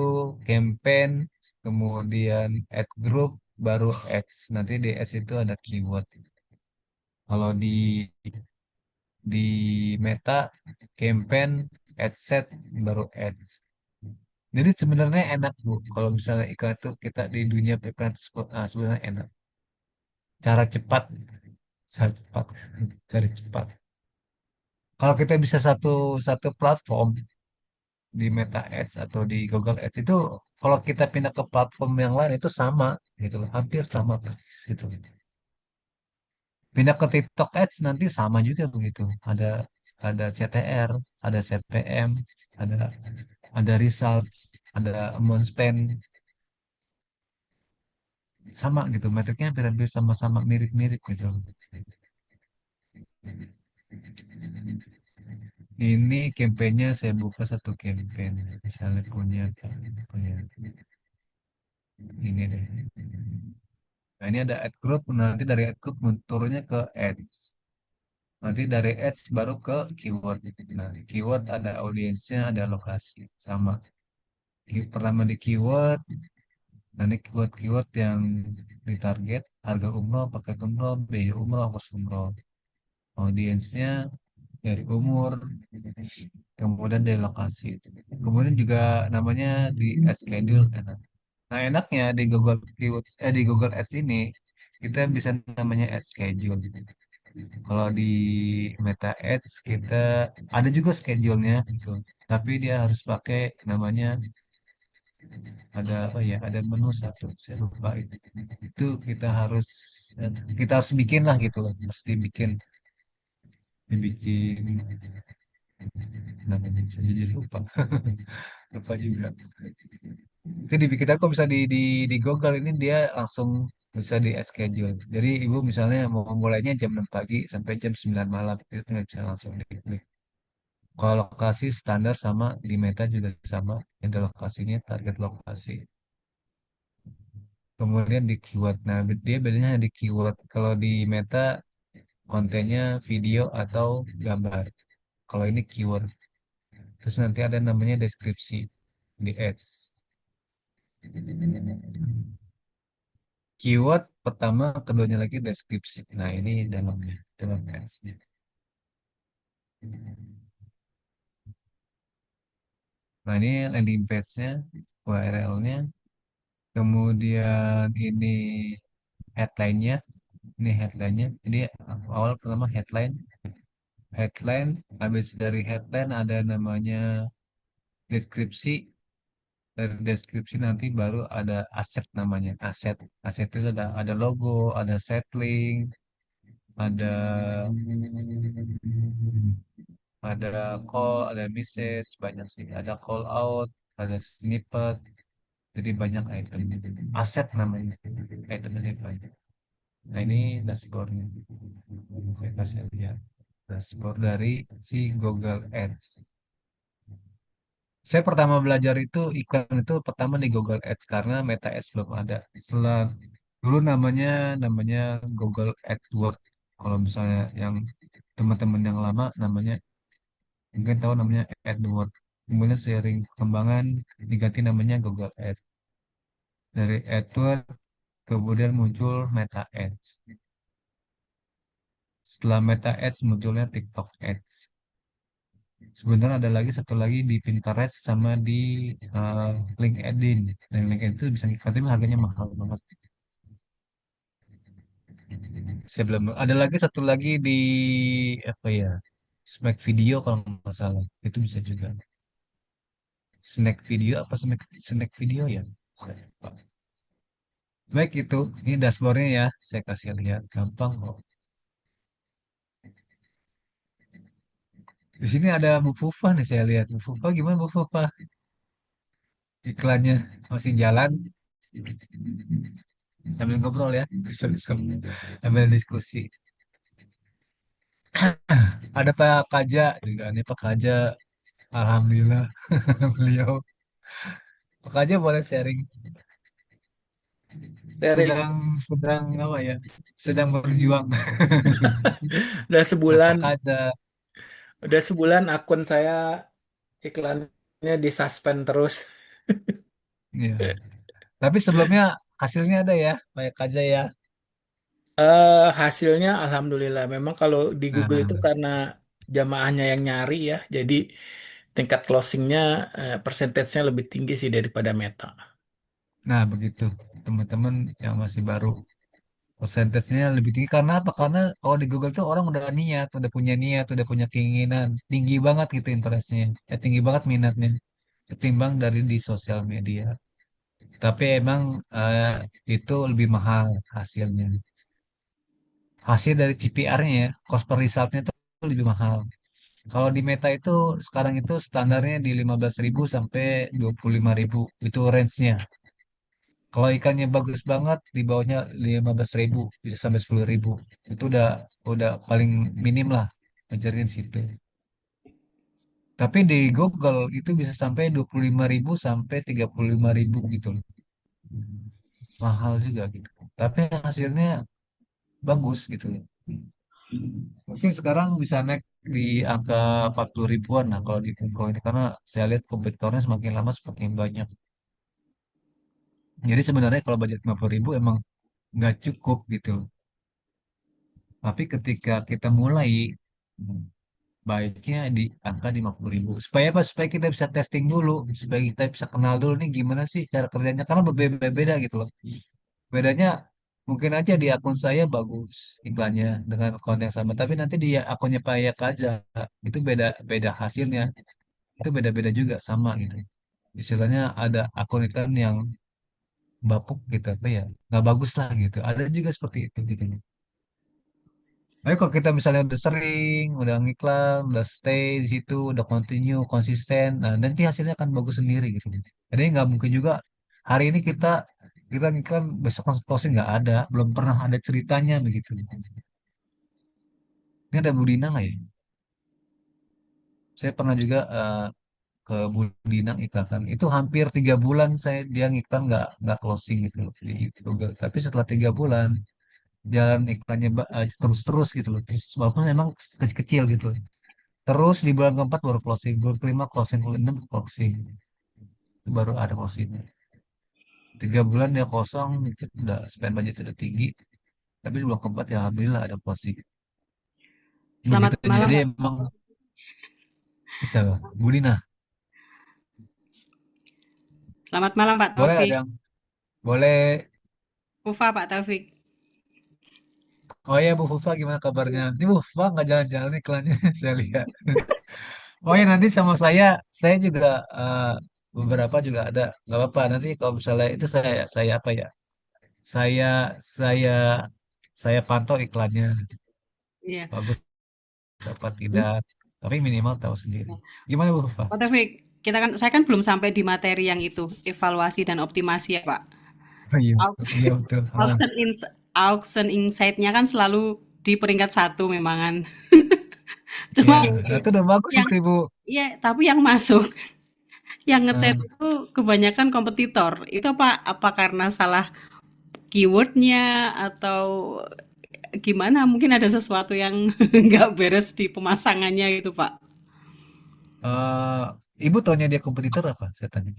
campaign, kemudian add group, baru ads. Nanti di ads itu ada keyword. Kalau di Meta, campaign, ad set, baru ads. Jadi sebenarnya enak Bu, kalau misalnya iklan itu kita di dunia iklan tersebut, sebenarnya enak. Cara cepat, cara cepat, cara cepat. Kalau kita bisa satu satu platform di Meta Ads atau di Google Ads itu, kalau kita pindah ke platform yang lain itu sama gitu loh, hampir sama persis gitu. Pindah ke TikTok Ads nanti sama juga begitu. Ada CTR, ada CPM, ada ada results, ada amount spend, sama gitu. Metriknya hampir-hampir sama-sama mirip-mirip gitu. Ini campaignnya saya buka satu campaign. Misalnya punya ini deh. Nah, ini ada ad group. Nanti dari ad group turunnya ke ads. Nanti dari ads baru ke keyword. Nah, di keyword ada audiensnya, ada lokasi. Sama. Pertama di keyword, nanti keyword-keyword yang ditarget, harga umroh, paket umroh, biaya umroh, kos umroh. Audiensnya dari umur, kemudian dari lokasi. Kemudian juga namanya di schedule. Nah, enaknya di Google Keyword, di Google Ads ini kita bisa namanya Ads Schedule. Kalau di Meta Ads kita ada juga schedule-nya gitu. Tapi dia harus pakai namanya, ada apa ya? Ada menu satu, saya lupa itu. Itu kita harus bikin lah gitu loh. Harus dibikin namanya, saya jadi lupa. Lupa juga. Itu dibikin aku bisa di Google ini, dia langsung bisa di schedule. Jadi ibu misalnya mau mulainya jam 6 pagi sampai jam 9 malam, itu tinggal bisa langsung diklik. Kalau lokasi standar sama di Meta juga sama, ada lokasinya, target lokasi. Kemudian di keyword. Nah, dia bedanya di keyword. Kalau di Meta kontennya video atau gambar. Kalau ini keyword. Terus nanti ada namanya deskripsi di ads. Keyword pertama, keduanya lagi deskripsi. Nah, ini dalamnya, dalam ads-nya. Nah, ini landing page-nya, URL-nya. Kemudian ini headline-nya. Ini headline-nya. Jadi awal pertama headline. Headline, habis dari headline ada namanya deskripsi. Dari deskripsi nanti baru ada aset namanya. Aset. Aset itu ada logo, ada settling, ada ada call, ada message, banyak sih. Ada call out, ada snippet, jadi banyak item. Aset namanya, itemnya banyak. Nah, ini dashboardnya. Saya kasih lihat dashboard dari si Google Ads. Saya pertama belajar itu iklan itu pertama di Google Ads karena Meta Ads belum ada. Setelah dulu namanya Google AdWords. Kalau misalnya yang teman-teman yang lama namanya mungkin tahu namanya AdWords. Kemudian seiring perkembangan diganti namanya Google Ads. Dari AdWords kemudian muncul Meta Ads. Setelah Meta Ads munculnya TikTok Ads. Sebenarnya ada lagi satu lagi di Pinterest sama di eh, LinkedIn. Dan LinkedIn itu bisa ngiklan tapi harganya mahal banget. Sebelum ada lagi satu lagi di apa ya? Snack Video kalau nggak salah. Itu bisa juga. Snack Video apa snack Video ya? Baik itu, ini dashboardnya ya. Saya kasih lihat, gampang kok. Di sini ada Bu Fufa nih saya lihat. Bu Fufa gimana Bu Fufa? Iklannya masih jalan sambil ngobrol ya. Sambil diskusi. Ada Pak Kaja juga nih Pak Kaja. Alhamdulillah beliau. Pak Kaja boleh sharing. Dari Sedang apa ya? Sedang berjuang. udah Nah, sebulan, Pak Kaja. udah sebulan akun saya iklannya disuspend terus. Ya. Tapi sebelumnya hasilnya ada ya, baik aja ya. Hasilnya alhamdulillah. Memang kalau di Google itu Nah, karena jamaahnya yang nyari ya, jadi tingkat closingnya persentasenya lebih tinggi sih daripada Meta. nah begitu teman-teman yang masih baru. Persentasenya lebih tinggi karena apa? Karena kalau di Google tuh orang udah niat, udah punya niat, udah punya keinginan, tinggi banget gitu interestnya, tinggi banget minatnya, ketimbang dari di sosial media. Tapi emang eh, itu lebih mahal hasilnya. Hasil dari CPR-nya ya, cost per result-nya itu lebih mahal. Kalau di Meta itu sekarang itu standarnya di 15.000 sampai 25.000 itu range-nya. Kalau ikannya bagus banget di bawahnya 15.000 bisa sampai 10.000. Itu udah paling minim lah ngajarin situ. Tapi di Google itu bisa sampai 25.000 sampai 35.000 gitu loh. Mahal juga gitu. Tapi hasilnya bagus gitu loh. Mungkin sekarang bisa naik di angka 40 ribuan lah kalau di Google ini karena saya lihat kompetitornya semakin lama semakin banyak. Jadi sebenarnya kalau budget 50.000 emang nggak cukup gitu loh. Tapi ketika kita mulai baiknya di angka 50.000. Supaya apa? Supaya kita bisa testing dulu, supaya kita bisa kenal dulu nih gimana sih cara kerjanya. Karena berbeda-beda gitu loh. Bedanya mungkin aja di akun saya bagus iklannya dengan akun yang sama, tapi nanti di akunnya Pak Yak aja itu beda-beda hasilnya. Itu beda-beda juga sama gitu. Istilahnya ada akun iklan yang bapuk gitu apa ya nggak bagus lah gitu. Ada juga seperti itu gitu. Tapi kalau kita misalnya udah sering, udah ngiklan, udah stay di situ, udah continue, konsisten, nah nanti hasilnya akan bagus sendiri gitu. Jadi nggak mungkin juga hari ini kita ngiklan besok langsung closing nggak ada, belum pernah ada ceritanya begitu. Ini ada Budina nggak ya? Saya pernah juga ke Budina iklan. Itu hampir 3 bulan saya dia ngiklan nggak closing gitu loh di Google. Tapi setelah 3 bulan jalan iklannya terus-terus gitu loh. Terus walaupun memang kecil-kecil gitu loh. Terus di bulan keempat baru closing, bulan kelima closing, bulan enam closing, itu baru ada closingnya. 3 bulan dia kosong, itu udah spend budget udah tinggi, tapi di bulan keempat ya alhamdulillah ada closing. Selamat Begitu malam, jadi Pak. emang bisa Budina. Selamat malam, Pak Boleh Taufik. ada yang boleh. Ufa, Pak Taufik. Oh ya Bu Fufa gimana kabarnya? Ini Bu Fufa nggak jalan-jalan iklannya saya lihat. Oh ya nanti sama saya juga eh, beberapa juga ada. Nggak apa-apa nanti kalau misalnya itu saya apa ya? Saya saya saya pantau iklannya Iya. bagus apa Hmm? tidak. Tapi minimal tahu sendiri. Ya. Gimana Bu Fufa? Pak Taufik, saya kan belum sampai di materi yang itu, evaluasi dan optimasi ya, Pak. Oh, iya, Au- iya betul. Ah. Auction, auction insight-nya kan selalu di peringkat satu memang kan. Iya, Cuma nah, itu udah bagus yang, itu Ibu. iya, tapi yang masuk, yang ngechat Nah, itu kebanyakan kompetitor. Itu apa karena salah keywordnya atau gimana? Mungkin ada sesuatu yang nggak beres di pemasangannya gitu, Pak. eh, Ibu taunya dia kompetitor apa? Saya tanya.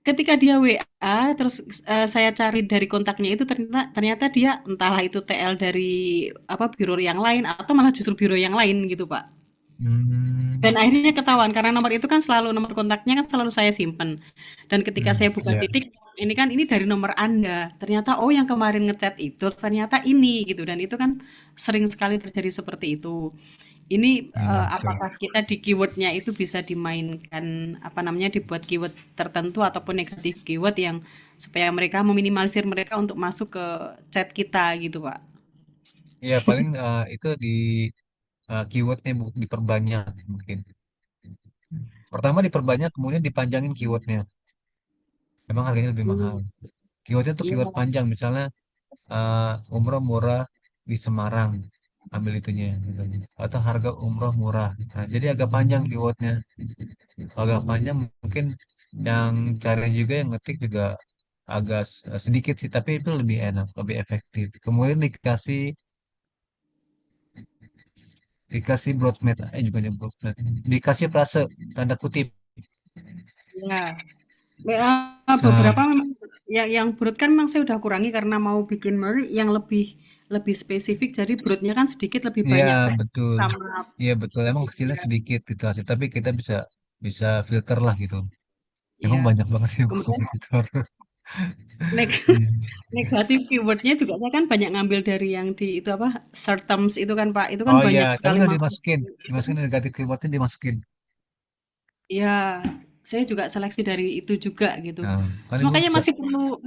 Ketika dia WA, terus saya cari dari kontaknya itu ternyata ternyata dia entahlah itu TL dari apa biro yang lain atau malah justru biro yang lain gitu, Pak. Dan Hmm, akhirnya ketahuan karena nomor itu kan selalu nomor kontaknya kan selalu saya simpen. Dan ketika saya buka ya. titik, ini kan ini dari nomor Anda. Ternyata oh yang kemarin ngechat itu ternyata ini gitu dan itu kan sering sekali terjadi seperti itu. Ini Iya betul. apakah kita di keywordnya itu bisa dimainkan apa namanya dibuat keyword tertentu ataupun negatif keyword yang supaya mereka meminimalisir mereka untuk masuk ke chat kita gitu, Pak. Iya paling itu di keywordnya diperbanyak mungkin. Pertama diperbanyak, kemudian dipanjangin keywordnya. Memang harganya lebih mahal. Hmm, Keywordnya tuh iya. keyword panjang, misalnya umroh murah di Semarang, ambil itunya, gitu. Atau harga umroh murah. Nah, jadi agak panjang keywordnya. Agak panjang mungkin yang cari juga yang ngetik juga agak sedikit sih, tapi itu lebih enak, lebih efektif. Kemudian dikasih broadmate, juga broadmate, dikasih frase tanda kutip. Iya. Ya, Nah, beberapa memang. yang broad kan memang saya udah kurangi karena mau bikin menu yang lebih lebih spesifik, jadi broadnya kan sedikit lebih Iya, banyak kayak betul. sama Iya, betul. Emang kecilnya iya sedikit gitu hasil, tapi kita bisa bisa filter lah gitu. Emang iya. banyak banget sih Kemudian kompetitor. neg Iya. negatif keyword-nya juga saya kan banyak ngambil dari yang di itu apa, short terms itu kan Pak, itu kan Oh iya, banyak tapi sekali udah masuk. dimasukin negatif keywordnya dimasukin. Iya, saya juga seleksi dari itu juga gitu. Nah, kan Cuma ibu kayaknya bisa,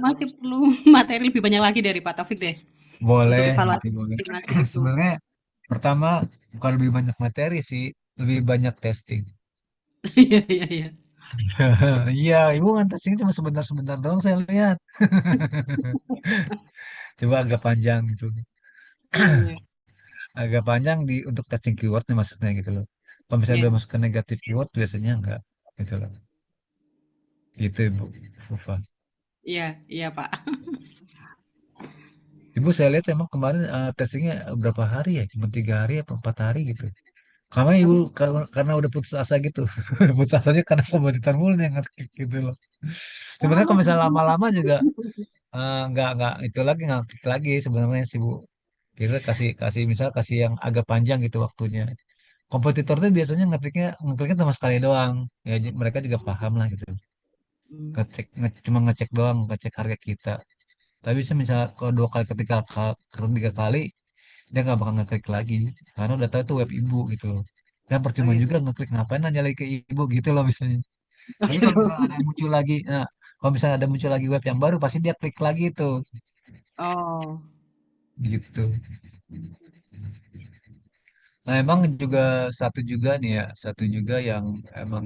masih perlu materi lebih banyak lagi dari Pak Taufik deh, untuk boleh evaluasi nanti boleh. estimasi itu. Sebenarnya pertama bukan lebih banyak materi sih, lebih banyak testing. Iya iya iya. Iya, ibu kan testing cuma sebentar-sebentar doang saya lihat. Coba agak panjang gitu. Iya. Agak panjang di untuk testing keywordnya maksudnya gitu loh. Kalau misalnya Iya. udah masuk ke negatif keyword biasanya enggak gitu loh. Gitu Ibu Fufa. Iya iya, Pak. Ibu saya lihat emang kemarin testingnya berapa hari ya? Cuma 3 hari atau 4 hari gitu. Karena ibu Tapi karena udah putus asa gitu. Putus asanya karena kompetitor mulu nih yang nge gitu loh. Sebenarnya oh, kalau misalnya lama-lama juga nggak itu lagi nggak klik lagi sebenarnya sih Bu. Kita kasih kasih misal kasih yang agak panjang gitu waktunya. Kompetitor tuh biasanya ngekliknya cuma sekali doang. Ya mereka juga paham lah gitu. mmm, Cuma ngecek doang, ngecek harga kita. Tapi misal kalau 2 kali ketiga kali dia nggak bakal ngeklik lagi karena udah tahu itu web ibu gitu loh. Dan oh percuma gitu juga ngeklik ngapain nanya lagi ke ibu gitu loh misalnya. oh Tapi kalau gitu. misalnya ada muncul lagi, nah kalau misalnya ada muncul lagi web yang baru pasti dia klik lagi tuh Oh, gitu. Nah emang juga satu juga nih ya, satu juga yang emang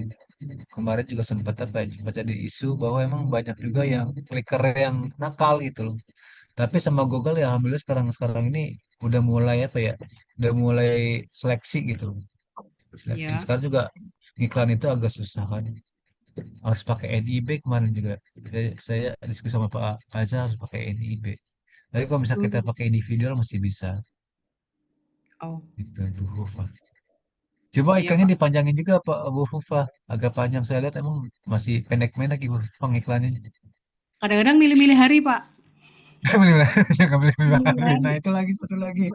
kemarin juga sempat apa ya, sempat jadi isu bahwa emang banyak juga yang clicker yang nakal gitu loh. Tapi sama Google ya alhamdulillah sekarang sekarang ini udah mulai apa ya, udah mulai seleksi gitu loh. Seleksi. iya, Sekarang juga iklan itu agak susah kan. Harus pakai NIB kemarin juga. Saya diskusi sama Pak Faza harus pakai NIB. Tapi kalau misalnya kita mmm, pakai individual masih bisa. oh, Gitu, Bu Fufa. Coba iya, ikannya Pak. dipanjangin juga Pak Bu Fufa. Agak panjang saya lihat emang masih pendek-pendek Ibu Fufa iklannya. Kadang-kadang milih-milih hari, Pak. Jangan pilih-pilih Milih hari. Nah hari. itu lagi satu lagi.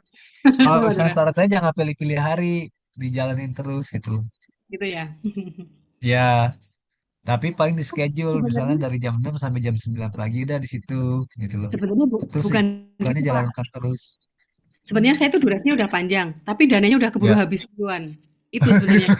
Kalau Waduh, misalnya Kak, saran saya jangan pilih-pilih hari. Dijalanin terus gitu loh. gitu ya? Ya, tapi paling di schedule misalnya Sebenarnya dari jam 6 sampai jam 9 pagi udah di situ gitu loh. sebenarnya Terus bukan iklannya gitu, Pak. jalankan terus. Sebenarnya saya itu durasinya udah panjang, tapi dananya udah keburu Ya. habis duluan. Itu sebenarnya.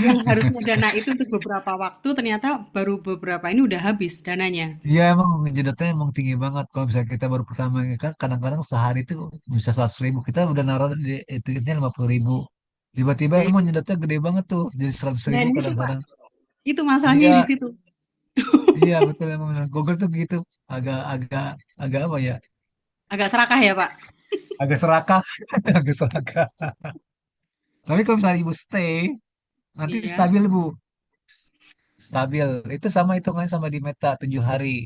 Yang harusnya dana itu untuk beberapa waktu, ternyata baru beberapa ini udah habis dananya. Iya emang ngejedotnya emang tinggi banget. Kalau misalnya kita baru pertama ini kan kadang-kadang sehari itu bisa 100.000. Kita udah naruh di etiketnya 50.000. Tiba-tiba emang Iya. nyedotnya gede banget tuh. Jadi 100.000 Dan itu, Pak, kadang-kadang. itu masalahnya di Iya, situ. iya betul emang. Google tuh gitu. Agak, agak apa ya? Agak serakah ya, Pak? Agak serakah. Agak serakah. Tapi kalau misalnya ibu stay, nanti Iya. stabil bu. Stabil. Itu sama hitungannya sama di Meta 7 hari.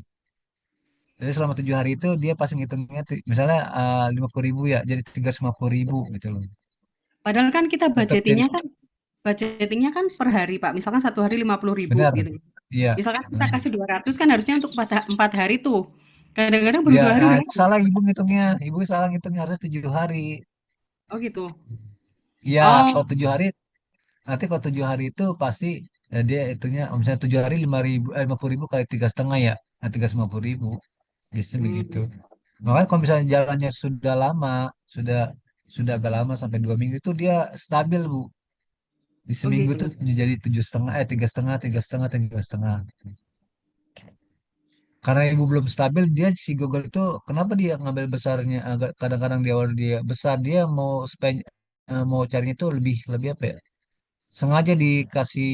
Jadi selama 7 hari itu dia pas ngitungnya misalnya 50.000 ya, jadi 350.000 gitu loh. Padahal kan kita Tetap jadi budgetingnya kan per hari, Pak. Misalkan satu hari 50.000 benar. gitu. Iya. Misalkan kita Hmm. kasih 200 kan harusnya untuk 4 hari tuh. Kadang-kadang baru Ya, 2 hari nah udah itu habis. salah ibu ngitungnya. Ibu salah ngitungnya harus 7 hari. Oh gitu. Iya, kalau Oh, 7 hari, nanti kalau 7 hari itu pasti dia hitungnya, misalnya 7 hari 50.000 kali 3,5 ya, nah 350.000. Biasanya begitu. mmm, Makanya kalau misalnya jalannya sudah lama, sudah sudah agak lama sampai 2 minggu itu dia stabil bu. Di oh seminggu tuh gitu. jadi 7,5, 3,5, 3,5, 3,5. Karena ibu belum stabil, dia si Google itu kenapa dia ngambil besarnya agak kadang-kadang di awal dia besar dia mau spend mau carinya itu lebih lebih apa ya? Sengaja dikasih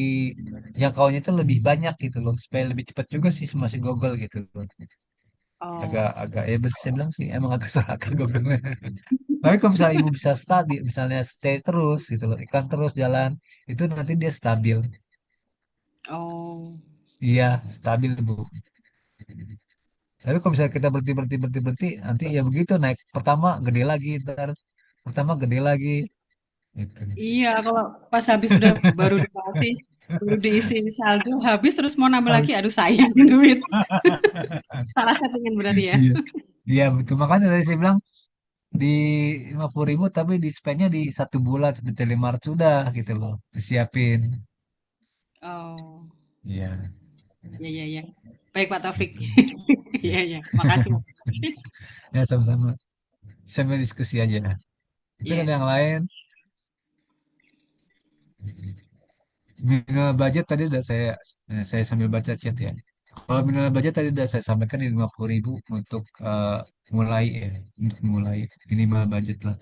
jangkauannya itu lebih banyak gitu loh supaya lebih cepat juga sih sama si Google gitu loh. Oh, Agak ya saya bilang sih emang agak serakah Google. Tapi kalau misalnya ibu bisa stabil, misalnya stay terus gitu loh, iklan terus jalan, itu nanti dia stabil. oh, Iya, stabil bu. Tapi kalau misalnya kita berhenti berhenti berhenti berhenti, nanti ya begitu naik pertama gede lagi, ntar pertama gede lagi. Gitu. iya kalau pas habis sudah baru dikasih. Baru diisi saldo habis terus mau nambah lagi, aduh sayang duit. Salah settingan berarti ya? Iya, iya betul. Makanya tadi saya bilang di 50.000 tapi di spendnya di 1 bulan 1.500.000 sudah gitu loh, disiapin. Oh, Iya. ya ya ya. Baik Pak Taufik. Gitu. Ya, Iya iya, makasih Pak Taufik. ya sama-sama. Sambil diskusi aja. Itu kan Iya. yang lain. Minimal budget tadi udah saya sambil baca chat ya. Kalau minimal budget tadi udah saya sampaikan di 50.000 untuk mulai ya, untuk mulai minimal budget lah.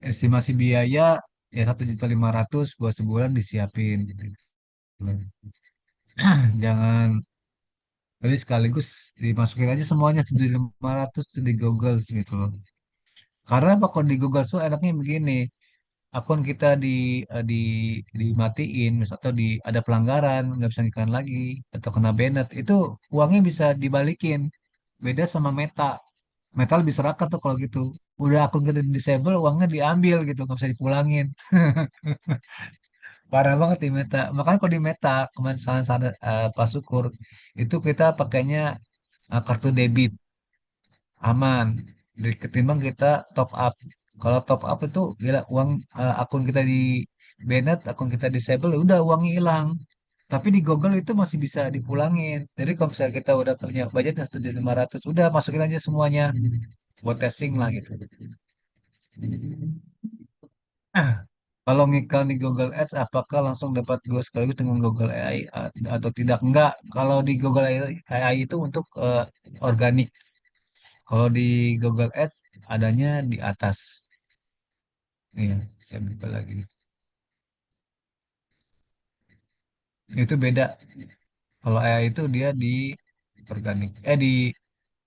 Estimasi biaya ya 1.500.000 buat sebulan disiapin. Gitu. Jangan jadi sekaligus dimasukin aja semuanya 1.500 di Google gitu loh. Karena apa kalau di Google tuh enaknya begini, akun kita dimatiin atau ada pelanggaran nggak bisa ngiklan lagi atau kena banned itu uangnya bisa dibalikin, beda sama Meta. Meta lebih serakah tuh kalau gitu, udah akun kita di disable uangnya diambil gitu nggak bisa dipulangin. Parah banget di Meta, makanya kalau di Meta kemarin saran Pak Syukur itu kita pakainya kartu debit aman ketimbang kita top up. Kalau top up itu gila uang akun kita di banned, akun kita disable, ya udah uangnya hilang. Tapi di Google itu masih bisa dipulangin. Jadi kalau misalnya kita udah punya budgetnya 1.500.000, udah masukin aja semuanya buat testing lah gitu. Ah, kalau ngiklan di Google Ads, apakah langsung dapat dua sekaligus dengan Google AI atau tidak? Enggak. Kalau di Google AI itu untuk organik. Kalau di Google Ads adanya di atas. Iya, saya buka lagi. Itu beda. Kalau AI itu dia di organik. Di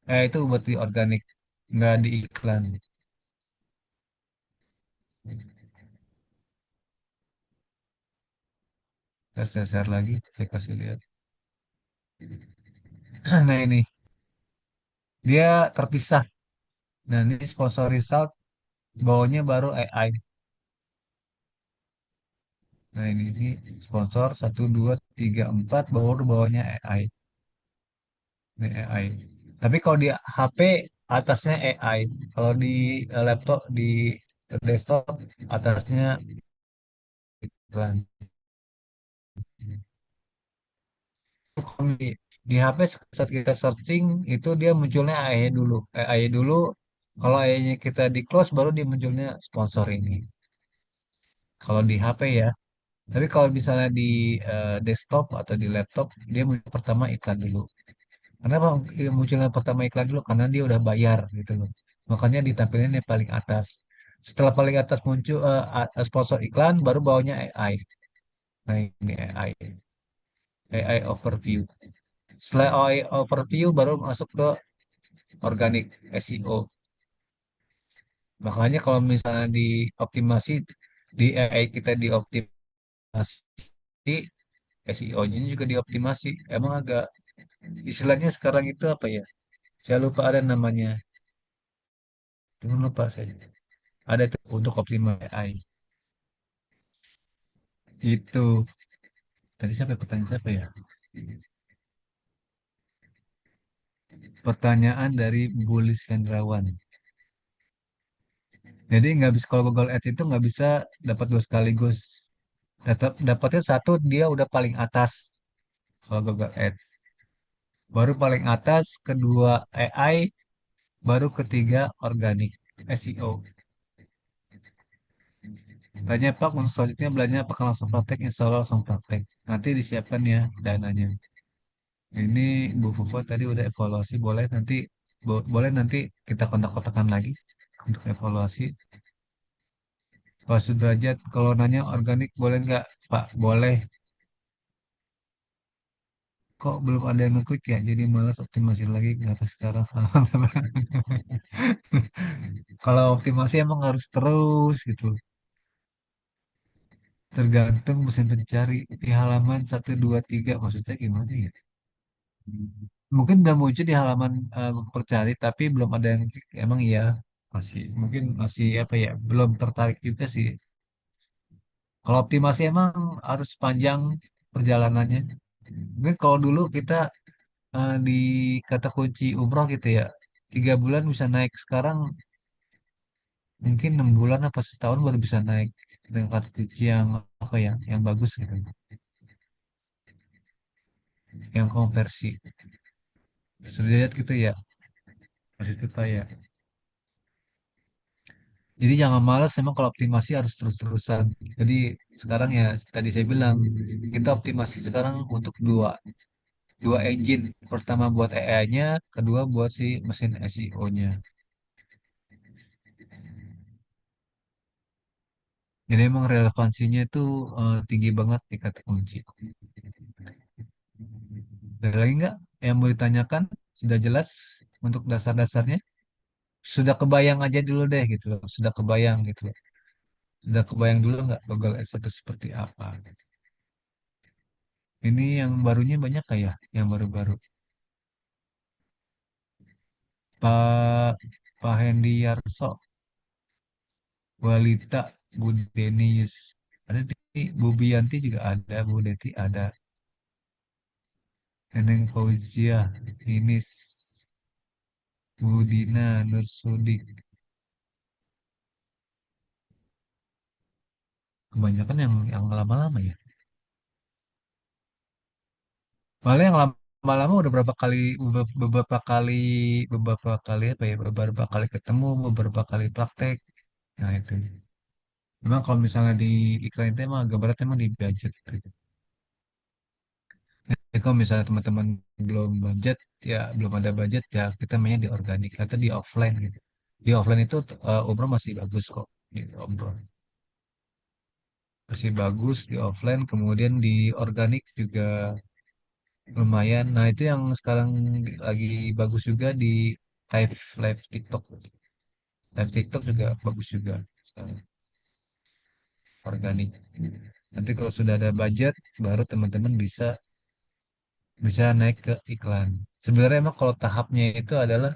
AI itu buat di organik, nggak di iklan. Saya share lagi, saya kasih lihat. Nah ini, dia terpisah. Nah ini sponsor result, bawahnya baru AI. Nah ini sponsor 1, 2, 3, 4, bawahnya AI. Ini AI. Tapi kalau di HP atasnya AI. Kalau di laptop, di desktop atasnya iklan. Di HP saat kita searching itu dia munculnya AI dulu. AI dulu. Kalau AI-nya kita di close baru dia munculnya sponsor ini. Kalau di HP ya. Tapi kalau misalnya di desktop atau di laptop dia muncul pertama iklan dulu. Kenapa munculnya pertama iklan dulu? Karena dia udah bayar gitu loh. Makanya ditampilin yang paling atas. Setelah paling atas muncul sponsor iklan, baru bawahnya AI. Nah ini AI, AI overview. Setelah AI overview baru masuk ke organik SEO. Makanya kalau misalnya dioptimasi di AI kita dioptimasi, SEO-nya juga dioptimasi. Emang agak istilahnya sekarang itu apa ya? Saya lupa ada namanya. Cuma lupa saya. Ada itu untuk optimal AI. Itu. Tadi siapa pertanyaan siapa ya? Pertanyaan dari Bulis Hendrawan. Jadi nggak bisa kalau Google Ads itu nggak bisa dapat dua sekaligus. Dapatnya satu dia udah paling atas kalau Google Ads. Baru paling atas, kedua AI, baru ketiga organik SEO. Tanya Pak, untuk selanjutnya belajarnya apakah langsung praktek? Insya Allah langsung praktek. Nanti disiapkan ya dananya. Ini Bu Fufa tadi udah evaluasi, boleh nanti kita kontak-kontakan lagi untuk evaluasi. Pak Sudrajat, kalau nanya organik boleh nggak? Pak, boleh. Kok belum ada yang ngeklik ya? Jadi malas optimasi lagi. Kenapa sekarang? Kalau optimasi emang harus terus gitu. Tergantung mesin pencari di halaman 1, 2, 3. Maksudnya gimana ya? Mungkin udah muncul di halaman Google Pencari, tapi belum ada yang klik. Emang iya, mungkin masih apa ya? Belum tertarik juga sih. Kalau optimasi emang harus panjang perjalanannya. Mungkin kalau dulu kita di kata kunci umroh gitu ya, 3 bulan bisa naik. Sekarang mungkin 6 bulan apa setahun baru bisa naik dengan kata kunci yang apa ya, yang bagus gitu, yang konversi. Sudah lihat gitu ya, masih kita ya. Jadi jangan malas, memang kalau optimasi harus terus-terusan. Jadi sekarang ya tadi saya bilang kita optimasi sekarang untuk dua dua engine. Pertama buat AI-nya, kedua buat si mesin SEO-nya. Jadi emang relevansinya itu tinggi banget di kata kunci. Ada lagi nggak yang mau ditanyakan? Sudah jelas untuk dasar-dasarnya? Sudah kebayang aja dulu deh gitu loh. Sudah kebayang gitu loh. Sudah kebayang dulu nggak Google Ads itu seperti apa? Ini yang barunya banyak kayak yang baru-baru. Pak Pak Hendy Yarso, Walita, Bu Denius, ada di Bu Bianti juga ada, Bu Deti ada, Neneng Fauzia, Ninis, Bu Dina, Nur Sudik. Kebanyakan yang lama-lama ya. Malah yang lama-lama udah beberapa kali apa ya, beberapa kali ketemu, beberapa kali praktek. Nah itu. Memang kalau misalnya di iklan itu emang agak berat emang di budget gitu. Jadi kalau misalnya teman-teman belum budget, ya belum ada budget ya kita mainnya di organik atau di offline gitu. Di offline itu umroh masih bagus kok. Gitu, umroh masih bagus di offline, kemudian di organik juga lumayan. Nah itu yang sekarang lagi bagus juga di live live TikTok. Live TikTok juga bagus juga sekarang, organik. Nanti kalau sudah ada budget, baru teman-teman bisa bisa naik ke iklan. Sebenarnya emang kalau tahapnya itu adalah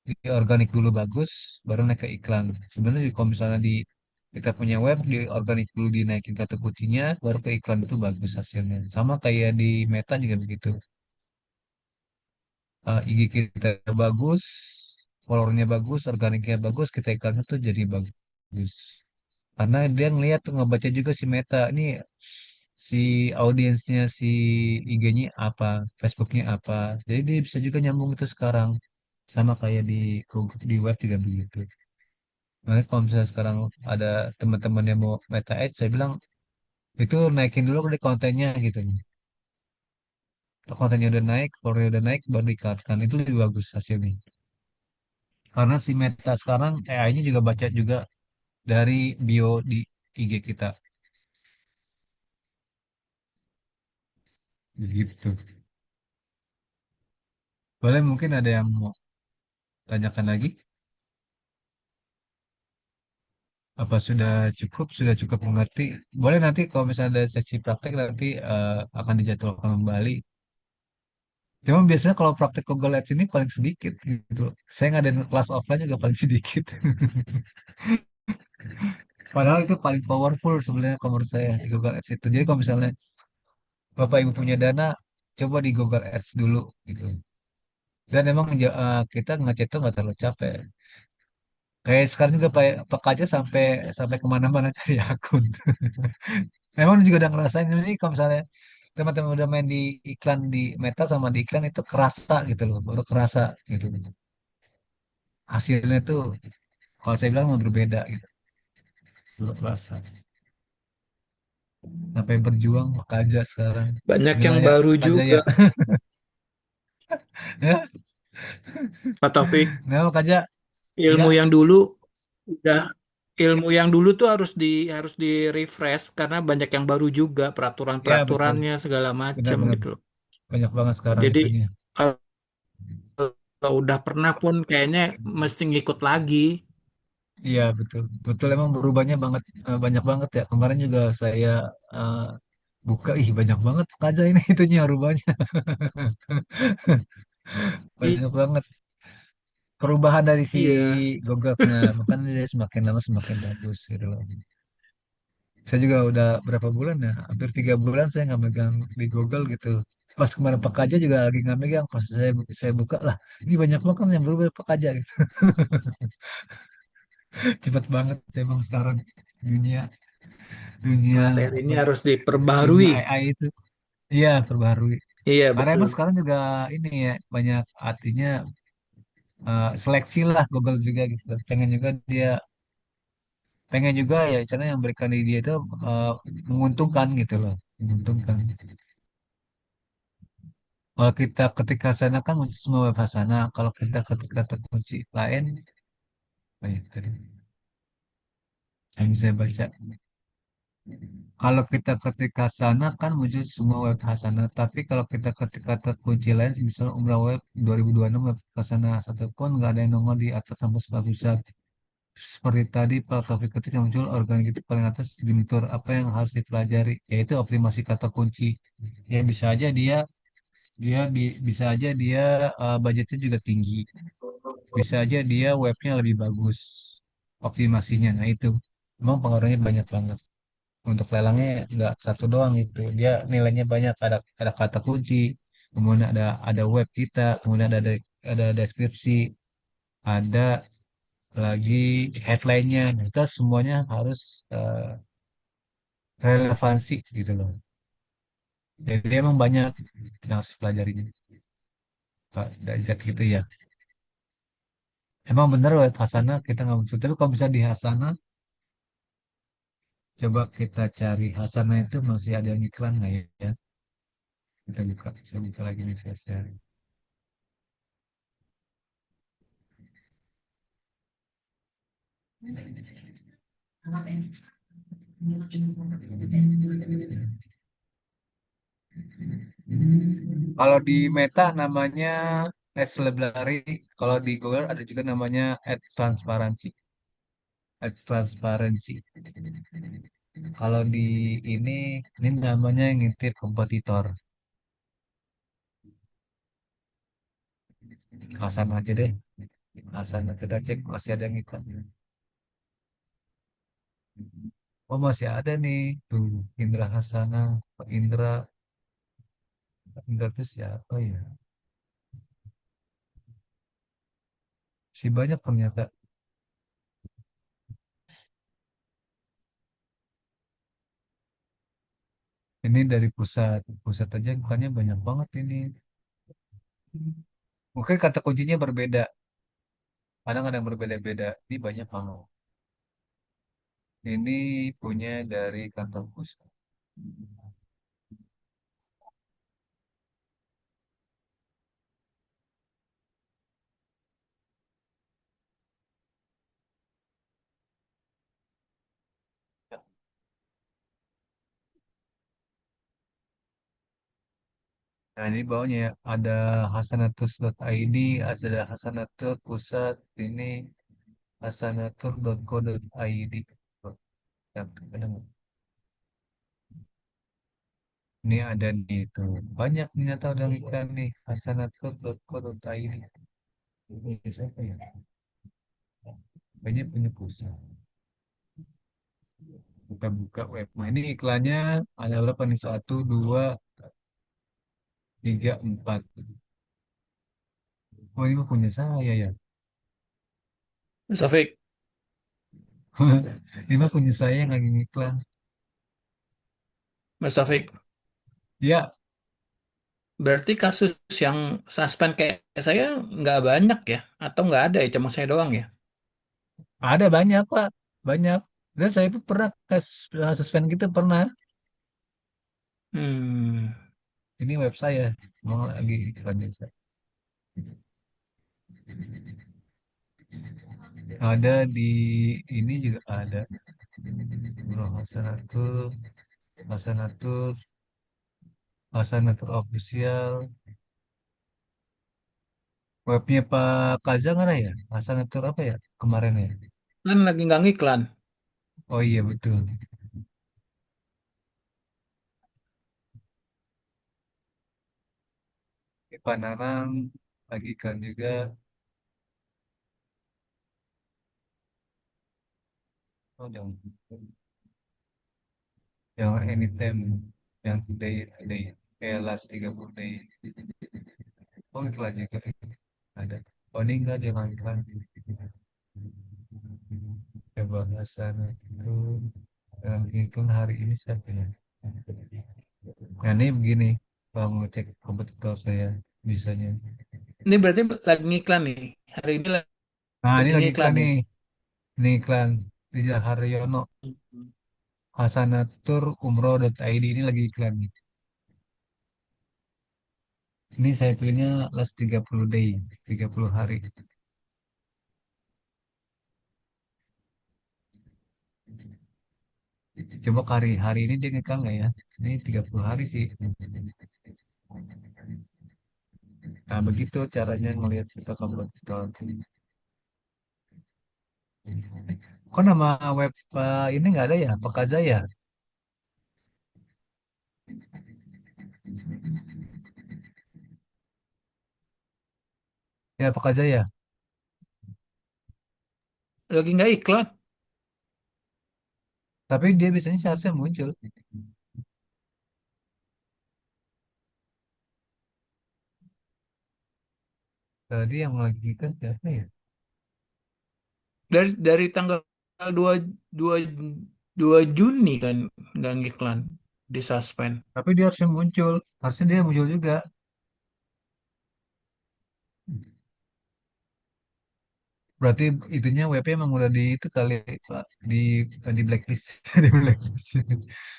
di organik dulu bagus, baru naik ke iklan. Sebenarnya kalau misalnya di kita punya web, di organik dulu dinaikin kata kuncinya, baru ke iklan itu bagus hasilnya. Sama kayak di Meta juga begitu. IG kita bagus, followernya bagus, organiknya bagus, kita iklannya tuh jadi bagus. Karena dia ngeliat tuh ngebaca juga si Meta, ini si audiensnya si IG-nya apa, Facebooknya apa. Jadi dia bisa juga nyambung itu sekarang. Sama kayak di di web juga begitu. Makanya kalau misalnya sekarang ada teman-teman yang mau Meta Ads, saya bilang itu naikin dulu di kontennya gitu. Kalau kontennya udah naik, followernya udah naik, baru diiklankan. Itu lebih bagus hasilnya. Karena si Meta sekarang AI-nya juga baca juga dari bio di IG kita. Gitu. Boleh mungkin ada yang mau tanyakan lagi? Apa sudah cukup mengerti? Boleh nanti kalau misalnya ada sesi praktek nanti akan dijadwalkan kembali. Cuma biasanya kalau praktek Google Ads ini paling sedikit gitu. Saya ngadain kelas offline juga paling sedikit. Padahal itu paling powerful sebenarnya kalau menurut saya di Google Ads itu. Jadi kalau misalnya Bapak Ibu punya dana, coba di Google Ads dulu gitu. Dan emang kita ngechat itu nggak terlalu capek. Kayak sekarang juga Pak aja sampai sampai kemana-mana cari akun. Memang juga udah ngerasain ini kalau misalnya teman-teman udah main di iklan di Meta sama di iklan itu kerasa gitu loh, baru kerasa gitu. Hasilnya tuh kalau saya bilang mau berbeda gitu, baru kerasa. Sampai berjuang Pak aja sekarang. Banyak yang Gimana ya baru Pak aja juga, ya? Ya, Pak Taufik. nah Pak aja Ilmu ya, yang dulu udah ilmu yang dulu tuh harus di refresh karena banyak yang baru juga ya betul, peraturan-peraturannya segala macem benar-benar gitu loh. banyak banget sekarang Jadi itunya. kalau udah pernah pun kayaknya mesti ngikut lagi. Iya betul, betul emang berubahnya banget, banyak banget ya. Kemarin juga saya eh, buka, ih banyak banget Pak aja ini itunya rubahnya, I- banyak banget perubahan dari si Iya, Google-nya. Makanya dia semakin lama semakin bagus gitu loh. Saya juga udah berapa bulan ya, hampir 3 bulan saya nggak megang di Google gitu. Pas kemarin Pekaja juga lagi nggak megang, pas saya buka lah, ini banyak banget kan yang berubah Pekaja gitu. Cepet banget emang sekarang dunia dunia Materinya apa harus dunia diperbaharui. AI itu. Iya, perbaharui. Iya, Karena emang betul. sekarang juga ini ya banyak artinya seleksi lah Google juga gitu. Pengen juga ya istilahnya yang berikan di dia itu eh, menguntungkan gitu loh, menguntungkan. Kalau kita ketika sana kan semua web sana. Kalau kita ketika terkunci lain, apa ya tadi yang saya baca. Kalau kita ketika sana kan muncul semua web Hasana. Tapi kalau kita ketika terkunci lain, misalnya Umrah Web 2026 web Hasana satu pun nggak ada yang nongol di atas sampai 100 besar. Seperti tadi Pak Taufik ketika muncul organik itu paling atas di monitor apa yang harus dipelajari, yaitu optimasi kata kunci. Ya bisa aja bisa aja dia budgetnya juga tinggi. Bisa aja dia webnya lebih bagus optimasinya. Nah itu memang pengaruhnya banyak banget. Untuk lelangnya nggak satu doang itu, dia nilainya banyak. Ada kata kunci, kemudian ada web kita, kemudian ada deskripsi, ada lagi headline-nya. Nah, itu semuanya harus eh, relevansi gitu loh. Jadi emang banyak yang harus pelajari Pak Derajat gitu ya. Emang bener web Hasana kita nggak muncul, tapi kalau bisa di Hasana, coba kita cari Hasana itu masih ada yang iklan nggak ya? Saya buka lagi nih saya share. Kalau di Meta namanya Ads Library, kalau di Google ada juga namanya Ads Transparency. Ads Transparency. Kalau di ini namanya ngintip kompetitor. Hasan aja deh. Hasan kita cek masih ada yang iklan. Oh masih ada nih. Tuh Indra Hasana, Pak Indra, Pak Indra itu siapa ya? Si banyak ternyata. Ini dari pusat aja bukannya banyak banget ini. Mungkin kata kuncinya berbeda. Kadang ada yang berbeda-beda. Ini banyak banget. Ini punya dari kantor pusat. Nah ini bawahnya ya, ada hasanatus.id, ada hasanatur pusat, ini hasanatur.co.id. Ya, kadang ini ada di itu. Banyak ternyata udah iklan nih, hasanatur.co.id. Ini siapa ya? Banyak punya pusat. Buka-buka web. Nah ini iklannya ada berapa nih? Satu, dua, tiga, empat. Oh ini mah punya saya ya. Mas Taufik, Ini mah punya saya yang lagi ngiklan. Mas Taufik, Ya, berarti kasus yang suspend kayak saya nggak banyak ya? Atau nggak ada ya, cuma saya doang ya? ada banyak Pak, banyak. Dan saya pun pernah suspend gitu pernah. Hmm, Ini web saya mau lagi iklan juga. Ada di ini juga ada. Bro Hasanatur, Hasanatur, Hasanatur official. Webnya Pak Kaza nggak ada ya? Hasanatur apa ya kemarin ya? kan lagi nggak ngiklan. Oh iya betul. Di Panarang lagi iklan juga. Oh, jangan. yang anytime, yang today today kayak last 30 day. Oh iklan juga ada. Oh ini enggak, dia nggak iklan. Coba Hasan itu yang iklan hari ini siapa ya? Nah ini begini, kalau mau cek kompetitor saya bisanya. Ini berarti lagi ngiklan nih. Hari ini Nah ini lagi lagi ngiklan iklan nih. nih. Ini iklan Rizal Haryono Hasanatur Umroh.id ini lagi iklan. Ini saya pilihnya last 30 day, 30 hari. Coba hari ini dia ngekang nggak ya? Ini 30 hari sih. Nah, begitu caranya ngelihat kita kompetitor. Kok nama web ini nggak ada ya? Pekajaya. Ya, Pekajaya. Lagi nggak iklan. Tapi dia biasanya seharusnya muncul. Tadi yang lagi kan siapa ya? Dari tanggal 2 2 2 Juni kan nggak ngiklan di suspend. Tapi dia harusnya muncul. Harusnya dia muncul juga. Berarti itunya WP emang udah di itu kali Pak, di blacklist, di blacklist.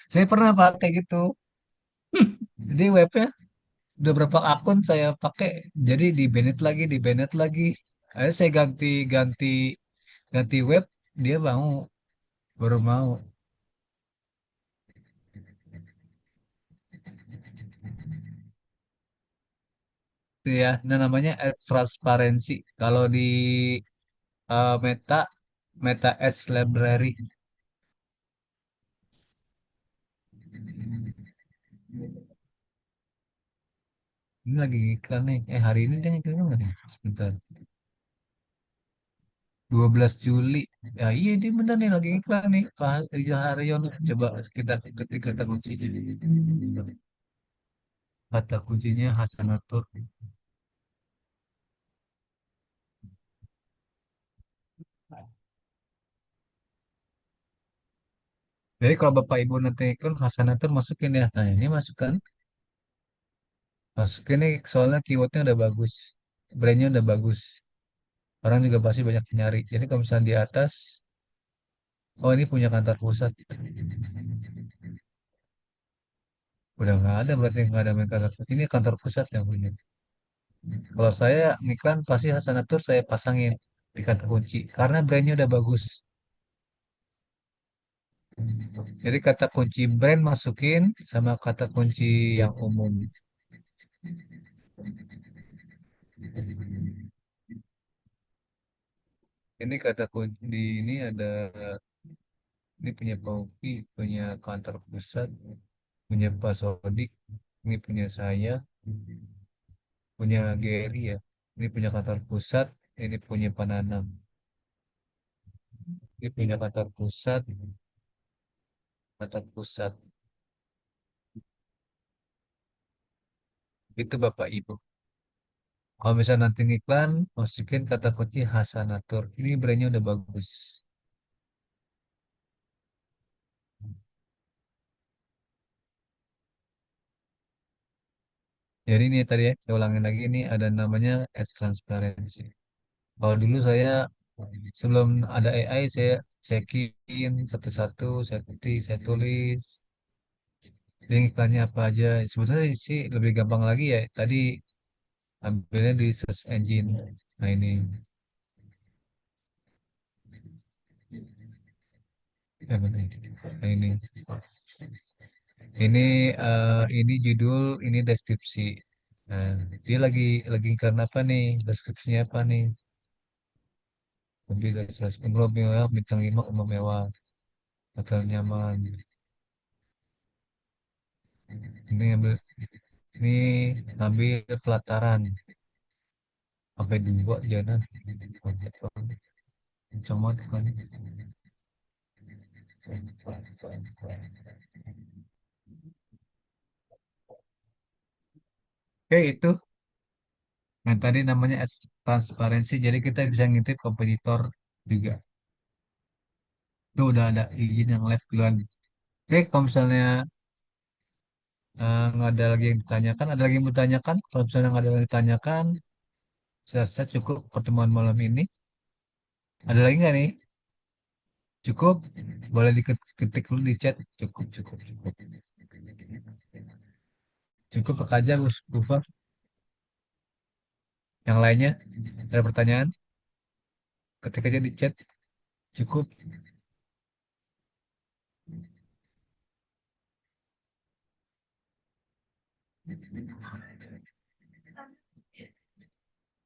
Saya pernah pakai gitu. Jadi WP udah berapa akun saya pakai, jadi di banned lagi, di banned lagi. Akhirnya saya ganti ganti ganti web, dia mau, baru mau. Itu ya, nah namanya Ads Transparency. Kalau di Meta, Meta Ads Library. Ini lagi iklan nih. Hari ini dia iklan nggak nih? Sebentar. 12 Juli. Ya iya dia bener nih lagi iklan nih. Pak Rizal Haryono. Coba kita ketik kata kuncinya. Kata kuncinya Hasanatur. Jadi kalau Bapak Ibu nanti iklan Hasanatur masukin ya. Nah ini masukkan. Masukin nih soalnya keywordnya udah bagus. Brandnya udah bagus. Orang juga pasti banyak nyari. Jadi kalau misalnya di atas. Oh ini punya kantor pusat. Udah nggak ada berarti nggak ada main kantor pusat. Ini kantor pusat yang punya. Kalau saya ngiklan pasti Hasanatur saya pasangin di kata kunci. Karena brandnya udah bagus. Jadi kata kunci brand masukin sama kata kunci yang umum. Ini kata kunci di ini ada ini punya Pauki, punya kantor pusat, punya Pak Sodik, ini punya saya, punya Gary ya. Ini punya kantor pusat, ini punya Pananam. Ini punya kantor pusat. Itu Bapak Ibu. Kalau misalnya nanti ngiklan, masukin kata kunci Hasanatur. Ini brandnya udah bagus. Jadi ini tadi ya, saya ulangin lagi ini ada namanya Ads Transparency. Kalau dulu saya sebelum ada AI saya cekin satu-satu, saya ketik, saya tulis, link iklannya apa aja. Sebenarnya sih lebih gampang lagi ya. Tadi ambilnya di search engine. Nah ini, ya benar. Nah ini judul, ini deskripsi. Nah, dia lagi iklan apa nih? Deskripsinya apa nih? Lebih dari 100 umroh mewah, bintang 5 umroh mewah, hotel nyaman. Ini ambil ini ngambil pelataran sampai dua jangan kencang banget kan. Oke, itu yang tadi namanya transparansi. Jadi kita bisa ngintip kompetitor juga. Itu udah ada izin yang live duluan. Oke, kalau misalnya nggak ada lagi yang ditanyakan, ada lagi yang ditanyakan. Kalau misalnya nggak ada lagi yang ditanyakan, saya cukup pertemuan malam ini. Ada lagi nggak nih? Cukup? Boleh diketik dulu di chat. Cukup, cukup, cukup. Cukup apa aja, Bufa? Yang lainnya, ada pertanyaan? Ketik aja di chat. Cukup.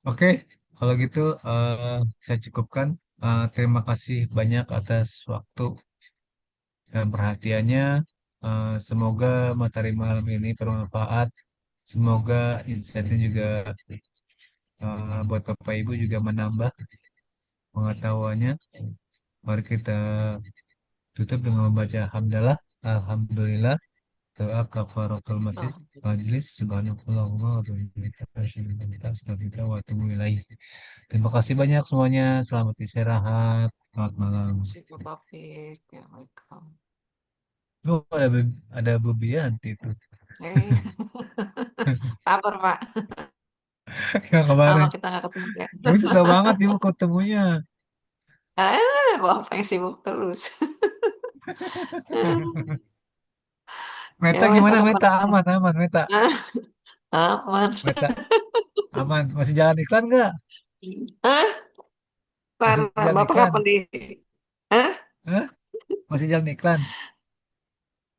Oke, kalau gitu saya cukupkan. Terima kasih banyak atas waktu dan perhatiannya. Semoga materi malam ini bermanfaat. Semoga insightnya juga buat Bapak Ibu juga menambah pengetahuannya. Mari kita tutup dengan membaca hamdalah. Alhamdulillah. Doa kafaratul masjid. Oh, Majlis subhanallahumma wa bihamdihi asyhadu an la ilaha illa anta wa atubu ilaih. Terima kasih banyak semuanya. Selamat istirahat. Selamat malam. sih Pak Topik. Ya, welcome. Oh, ada Bubianti itu. Eh, sabar Pak. Yang Lama kemarin. kita nggak ketemu kayak. Tapi susah banget ibu ketemunya. Bapak yang sibuk terus. Ya Meta wes gimana Meta? kapan-kapan. Aman, aman Meta. Aman. Meta aman. Masih jalan iklan nggak? Hah? Masih Karena jalan Bapak iklan? kapan di? Hah? Hah? Masih jalan iklan?